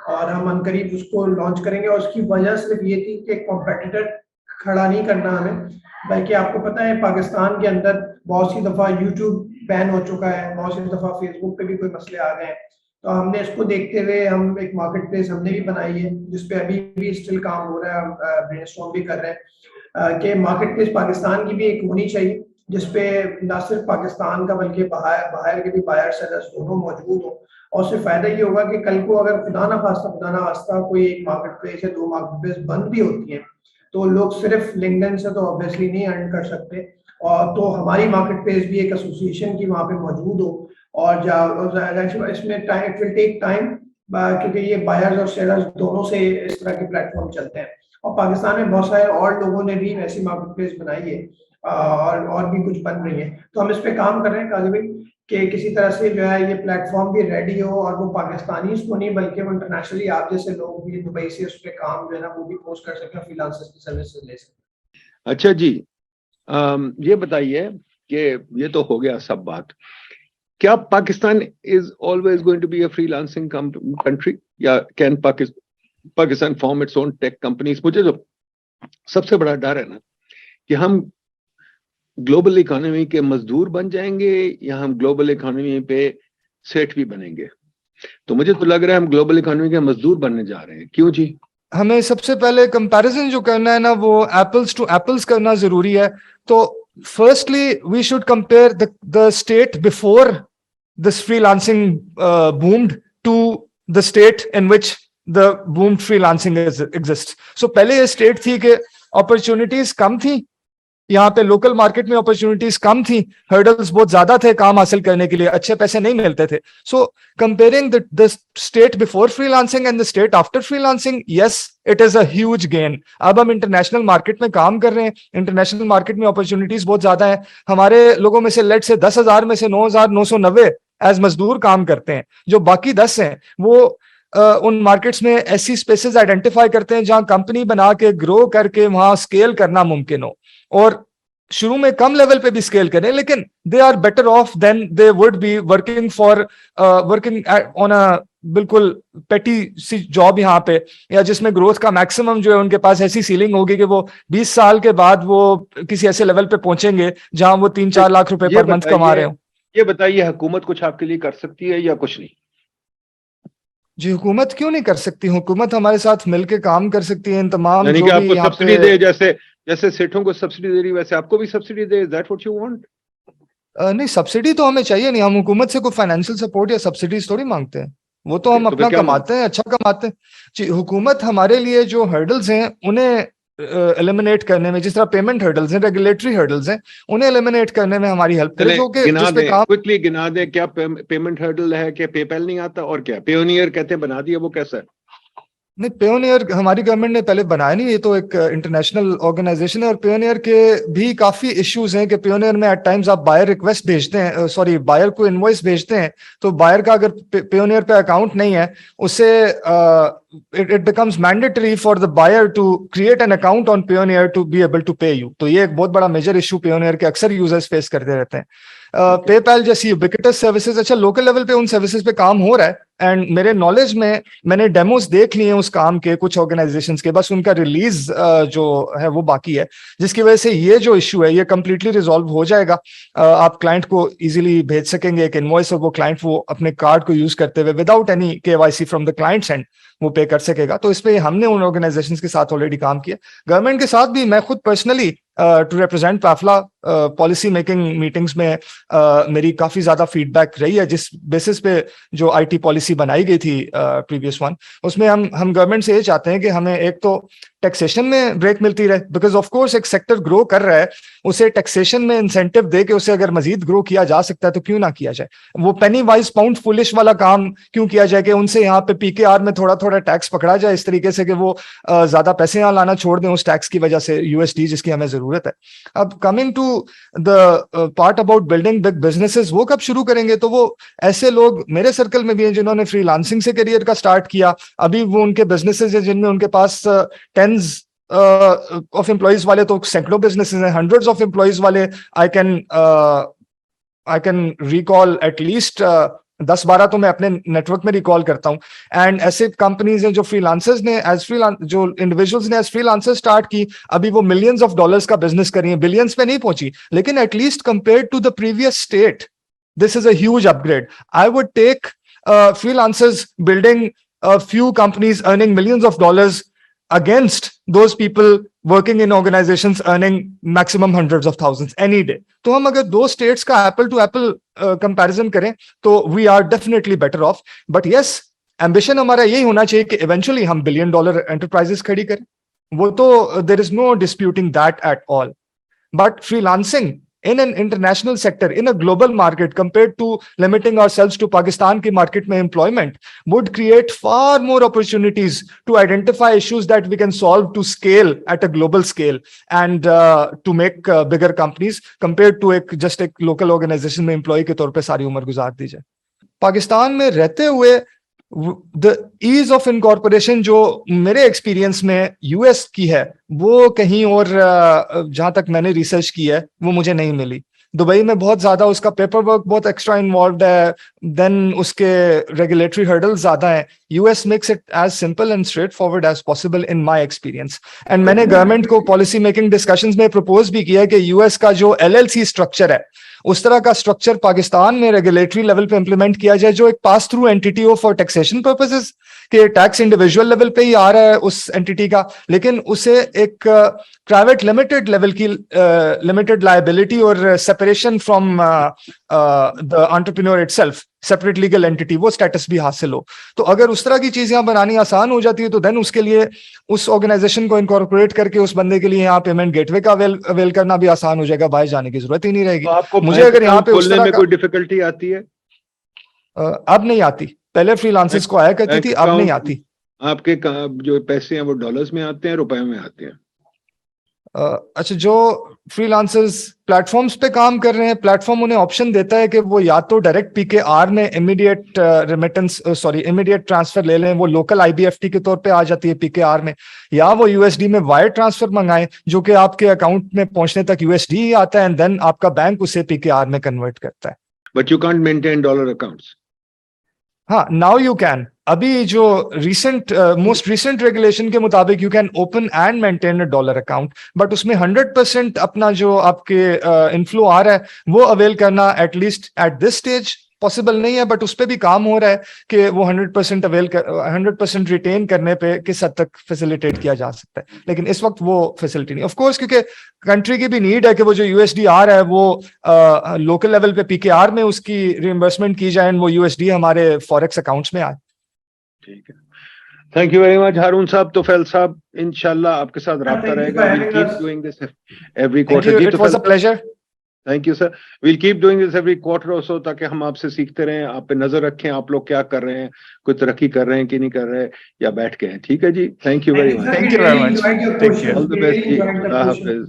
और हम अनकरीब उसको लॉन्च करेंगे। और उसकी वजह सिर्फ ये थी कि कॉम्पिटिटर खड़ा नहीं करना हमें, बल्कि आपको पता है पाकिस्तान के अंदर बहुत सी दफ़ा यूट्यूब बैन हो चुका है, बहुत सी दफ़ा फेसबुक पे भी कोई मसले आ गए हैं। तो हमने इसको देखते हुए हम एक मार्केट प्लेस हमने भी बनाई है, जिसपे अभी भी स्टिल काम हो रहा है, ब्रेनस्टॉर्म भी कर रहे हैं कि मार्केट प्लेस पाकिस्तान की भी एक होनी चाहिए, जिसपे ना सिर्फ पाकिस्तान का बल्कि बाहर के भी बायर सेलर्स दोनों मौजूद हों। और उससे फायदा ये होगा कि कल को अगर खुदा ना खास्ता कोई एक मार्केट प्लेस या 2 मार्केट प्लेस बंद भी होती है, तो लोग सिर्फ लिंक्डइन से तो ऑब्वियसली नहीं अर्न कर सकते, और तो हमारी मार्केट प्लेस भी एक एसोसिएशन की वहाँ पे मौजूद हो। और इसमें time, it will take time, क्योंकि ये बायर्स और सेलर्स दोनों से इस तरह के प्लेटफॉर्म चलते हैं। और पाकिस्तान में बहुत सारे और लोगों ने भी ऐसी मार्केट प्लेस बनाई है और भी कुछ बन रही है। तो हम इस पे काम कर रहे हैं काजी भाई कि किसी तरह से जो है ये प्लेटफॉर्म भी रेडी हो, और वो पाकिस्तानी को नहीं बल्कि वो इंटरनेशनली आप जैसे लोग भी दुबई से उस पर काम जो है ना वो भी पोस्ट कर सकें, फ्रीलांसर्स की सर्विसेज ले सकें। अच्छा जी, ये बताइए कि ये तो हो गया सब बात, क्या Pakistan is always going to be a freelancing country, या can Pakistan form its own tech companies? मुझे जो सबसे बड़ा डर है ना कि हम ग्लोबल इकोनॉमी के मजदूर बन जाएंगे या हम ग्लोबल इकोनॉमी पे सेठ भी बनेंगे। तो मुझे तो लग रहा है हम ग्लोबल इकोनॉमी के मजदूर बनने जा रहे हैं। क्यों जी? हमें सबसे पहले कंपैरिजन जो करना है ना, वो एप्पल्स टू एप्पल्स करना जरूरी है। तो firstly we should compare the state before this freelancing boomed to the state in which the boomed freelancing exist. So पहले ये स्टेट थी कि अपॉर्चुनिटीज कम थी, यहाँ पे लोकल मार्केट में अपॉर्चुनिटीज कम थी, हर्डल्स बहुत ज्यादा थे काम हासिल करने के लिए, अच्छे पैसे नहीं मिलते थे। सो comparing the state before freelancing and the state after freelancing, yes it is a huge gain. अब हम इंटरनेशनल मार्केट में काम कर रहे हैं, इंटरनेशनल मार्केट में अपॉर्चुनिटीज बहुत ज्यादा है। हमारे लोगों में से लेट से 10,000 में से 9,990 एज मजदूर काम करते हैं, जो बाकी 10 हैं वो उन मार्केट्स में ऐसी स्पेसेस आइडेंटिफाई करते हैं जहां कंपनी बना के ग्रो करके वहां स्केल करना मुमकिन हो, और शुरू में कम लेवल पे भी स्केल करें, लेकिन they are better off than they would be working on a बिल्कुल पेटी सी जॉब यहाँ पे, या जिसमें ग्रोथ का मैक्सिमम जो है उनके पास ऐसी सीलिंग होगी कि वो 20 साल के बाद वो किसी ऐसे लेवल पे पहुंचेंगे जहां वो 3-4 लाख रुपए पर मंथ कमा रहे हो। ये बताइए, हुकूमत कुछ आपके लिए कर सकती है या कुछ नहीं? जी, हुकूमत क्यों नहीं कर सकती? हुकूमत हमारे साथ मिलके काम कर सकती है। इन तमाम यानी जो कि भी आपको यहाँ सब्सिडी पे दे, जैसे सेठों को सब्सिडी दे रही वैसे आपको भी subsidy they. Is that what you want? नहीं, सब्सिडी तो हमें चाहिए नहीं। हम हुकूमत से कोई फाइनेंशियल सपोर्ट या सब्सिडीज थोड़ी मांगते हैं, वो तो हम तो फिर अपना क्या कमाते हैं, अच्छा कमाते हैं जी। हुकूमत हमारे लिए जो हर्डल्स हैं उन्हें एलिमिनेट करने में, जिस तरह पेमेंट हर्डल्स हैं, रेगुलेटरी हर्डल्स हैं, उन्हें एलिमिनेट करने में हमारी हेल्प करे, चले जो कि गिना जिस पे दें, काम। क्विकली गिना दें। क्या पेमेंट हर्डल है? कि पेपैल नहीं आता? और क्या पेयोनियर कहते हैं बना दिया, वो कैसा है? नहीं, पेयोनियर हमारी गवर्नमेंट ने पहले बनाया नहीं, ये तो एक इंटरनेशनल ऑर्गेनाइजेशन है, और पेयोनियर के भी काफी इश्यूज हैं कि पेयोनियर में एट टाइम्स आप बायर रिक्वेस्ट भेजते हैं, सॉरी बायर को इनवॉइस भेजते हैं, तो बायर का अगर पेयोनियर पे अकाउंट नहीं है, उससे it becomes mandatory for the buyer to create an account on Payoneer to be able to pay you। तो ये एक बहुत बड़ा मेजर इशू Payoneer के अक्सर यूजर्स फेस करते रहते हैं। पेपैल जैसी यूबिक्विटस सर्विसेज, अच्छा लोकल लेवल पे उन सर्विसेज पे काम हो रहा है, एंड मेरे नॉलेज में मैंने डेमोस देख लिए हैं उस काम के कुछ ऑर्गेनाइजेशंस के, बस उनका रिलीज जो है वो बाकी है, जिसकी वजह से ये जो इशू है ये कंप्लीटली रिजॉल्व हो जाएगा। आप क्लाइंट को इजीली भेज सकेंगे एक इनवॉइस, और वो क्लाइंट वो अपने कार्ड को यूज करते हुए without any KYC from the client and वो पे कर सकेगा। तो इस पे हमने उन ऑर्गेनाइजेशंस के साथ ऑलरेडी काम किया, गवर्नमेंट के साथ भी। मैं खुद personally to represent Pafla policy making meetings में मेरी काफी ज्यादा फीडबैक रही है, जिस बेसिस पे जो IT पॉलिसी बनाई गई थी प्रीवियस वन, उसमें हम गवर्नमेंट से ये चाहते हैं कि हमें एक तो टैक्सेशन में ब्रेक मिलती रहे, बिकॉज ऑफ कोर्स एक सेक्टर ग्रो कर रहा है, उसे टैक्सेशन में इंसेंटिव दे के उसे अगर मजीद ग्रो किया जा सकता है तो क्यों ना किया जाए। वो पेनी वाइज पाउंड फुलिश वाला काम क्यों किया जाए कि उनसे यहाँ पे PKR में थोड़ा थोड़ा टैक्स पकड़ा जाए इस तरीके से कि वो ज्यादा पैसे यहाँ लाना छोड़ दें उस टैक्स की वजह से, USD जिसकी हमें जरूरत है। अब coming to the part about building big businesses, वो कब शुरू करेंगे? तो वो ऐसे लोग मेरे सर्कल में भी हैं जिन्होंने फ्रीलांसिंग से करियर का स्टार्ट किया, अभी वो उनके बिजनेसेस है जिनमें उनके पास टेंस ऑफ एम्प्लॉइज वाले तो सैकड़ों बिजनेसेस हैं, हंड्रेड्स ऑफ एम्प्लॉइज वाले आई कैन रिकॉल एटलीस्ट 10-12 तो मैं अपने नेटवर्क में रिकॉल करता हूं। एंड ऐसे कंपनीज हैं जो फ्रीलांसर्स ने जो इंडिविजुअल्स ने एज फ्रीलांसर स्टार्ट की, अभी वो मिलियंस ऑफ डॉलर्स का बिजनेस कर रही है, बिलियंस पे नहीं पहुंची, लेकिन at least compared to the previous state this is a huge upgrade. I would take freelancers building a few companies earning millions of dollars against those people working in organizations earning maximum hundreds of thousands any day। तो हम अगर दो states का Apple to Apple comparison करें तो we are definitely better off. But yes, ambition हमारा यही होना चाहिए कि इवेंचुअली हम $1 billion एंटरप्राइजेस खड़ी करें, वो तो there is no disputing that at all. But freelancing in an international sector, in a global market, compared to limiting ourselves to Pakistan ki market mein employment, would create far more opportunities to identify issues that we can solve to scale at a global scale and to make bigger companies compared to just एक local organization में employee के तौर पे सारी उम्र गुजार दी जाए। पाकिस्तान में रहते हुए द ईज ऑफ इनकॉर्पोरेशन जो मेरे एक्सपीरियंस में US की है, वो कहीं और जहां तक मैंने रिसर्च की है वो मुझे नहीं मिली। दुबई में बहुत ज्यादा उसका पेपर वर्क बहुत एक्स्ट्रा इन्वॉल्व है, देन उसके रेगुलेटरी हर्डल्स ज्यादा है। US makes it as simple and straightforward as possible in my experience. And मैंने गवर्नमेंट को पॉलिसी मेकिंग डिस्कशंस में प्रपोज भी किया कि यूएस का जो एलएलसी स्ट्रक्चर है उस तरह का स्ट्रक्चर पाकिस्तान में रेगुलेटरी लेवल पे इंप्लीमेंट किया जाए, जो एक पास थ्रू एंटिटी हो फॉर टैक्सेशन पर्पसेस, कि टैक्स इंडिविजुअल लेवल पे ही आ रहा है उस एंटिटी का, लेकिन उसे एक प्राइवेट लिमिटेड लेवल की लिमिटेड लायबिलिटी और separation from the entrepreneur itself, separate legal entity, वो स्टेटस भी हासिल हो। तो अगर उस तरह की चीज यहाँ बनानी आसान हो जाती है तो देन उसके लिए उस ऑर्गेनाइजेशन को इनकॉर्पोरेट करके उस बंदे के लिए यहाँ पेमेंट गेटवे का अवेल करना भी आसान हो जाएगा, बाहर जाने की जरूरत ही नहीं रहेगी। तो आपको मुझे अगर यहाँ पे उस खोलने तरह में का कोई डिफिकल्टी आती है? अब नहीं आती, पहले फ्रीलांसर्स को आया करती थी, अब नहीं आती। आपके जो पैसे हैं वो डॉलर्स में आते हैं, रुपए में आते हैं? अच्छा, जो फ्रीलांसर्स प्लेटफॉर्म्स पे काम कर रहे हैं, प्लेटफॉर्म उन्हें ऑप्शन देता है कि वो या तो डायरेक्ट पीकेआर में इमीडिएट इमीडिएट ट्रांसफर ले लें, वो लोकल आईबीएफटी के तौर पे आ जाती है पीकेआर में, या वो यूएसडी में वायर ट्रांसफर मंगाएं जो कि आपके अकाउंट में पहुंचने तक यूएसडी ही आता है, एंड देन आपका बैंक उसे पीकेआर में कन्वर्ट करता है। But you can't maintain dollar accounts. हाँ, नाउ यू कैन। अभी जो मोस्ट रिसेंट रेगुलेशन के मुताबिक you can open and maintain a dollar account, but उसमें 100% अपना जो आपके इनफ्लो आ रहा है वो अवेल करना at least at this stage possible नहीं है, बट उस पर भी काम हो रहा है कि वो 100% रिटेन करने पे किस हद तक फैसिलिटेट किया जा सकता है, लेकिन इस वक्त वो फैसिलिटी नहीं। ऑफ कोर्स क्योंकि कंट्री की भी नीड है कि वो जो यूएसडी आ रहा है वो लोकल लेवल पे पीकेआर में उसकी रिइंबर्समेंट की जाए, वो यूएसडी हमारे फॉरेक्स अकाउंट्स में आए। ठीक है, थैंक यू वेरी मच हारून साहब। तुफैल साहब, इंशाल्लाह आपके साथ राब्ता रहेगा। We'll keep doing this every quarter. It was a pleasure. Thank you sir. We'll keep doing this every quarter or so, ताकि हम आपसे सीखते रहें, आप पे नजर रखें, आप लोग क्या कर रहे हैं, कोई तरक्की कर रहे हैं कि नहीं कर रहे या बैठ के हैं। ठीक है जी, thank you very much. Thank you very much. Take care. All the best जी, अल्लाह हाफिज।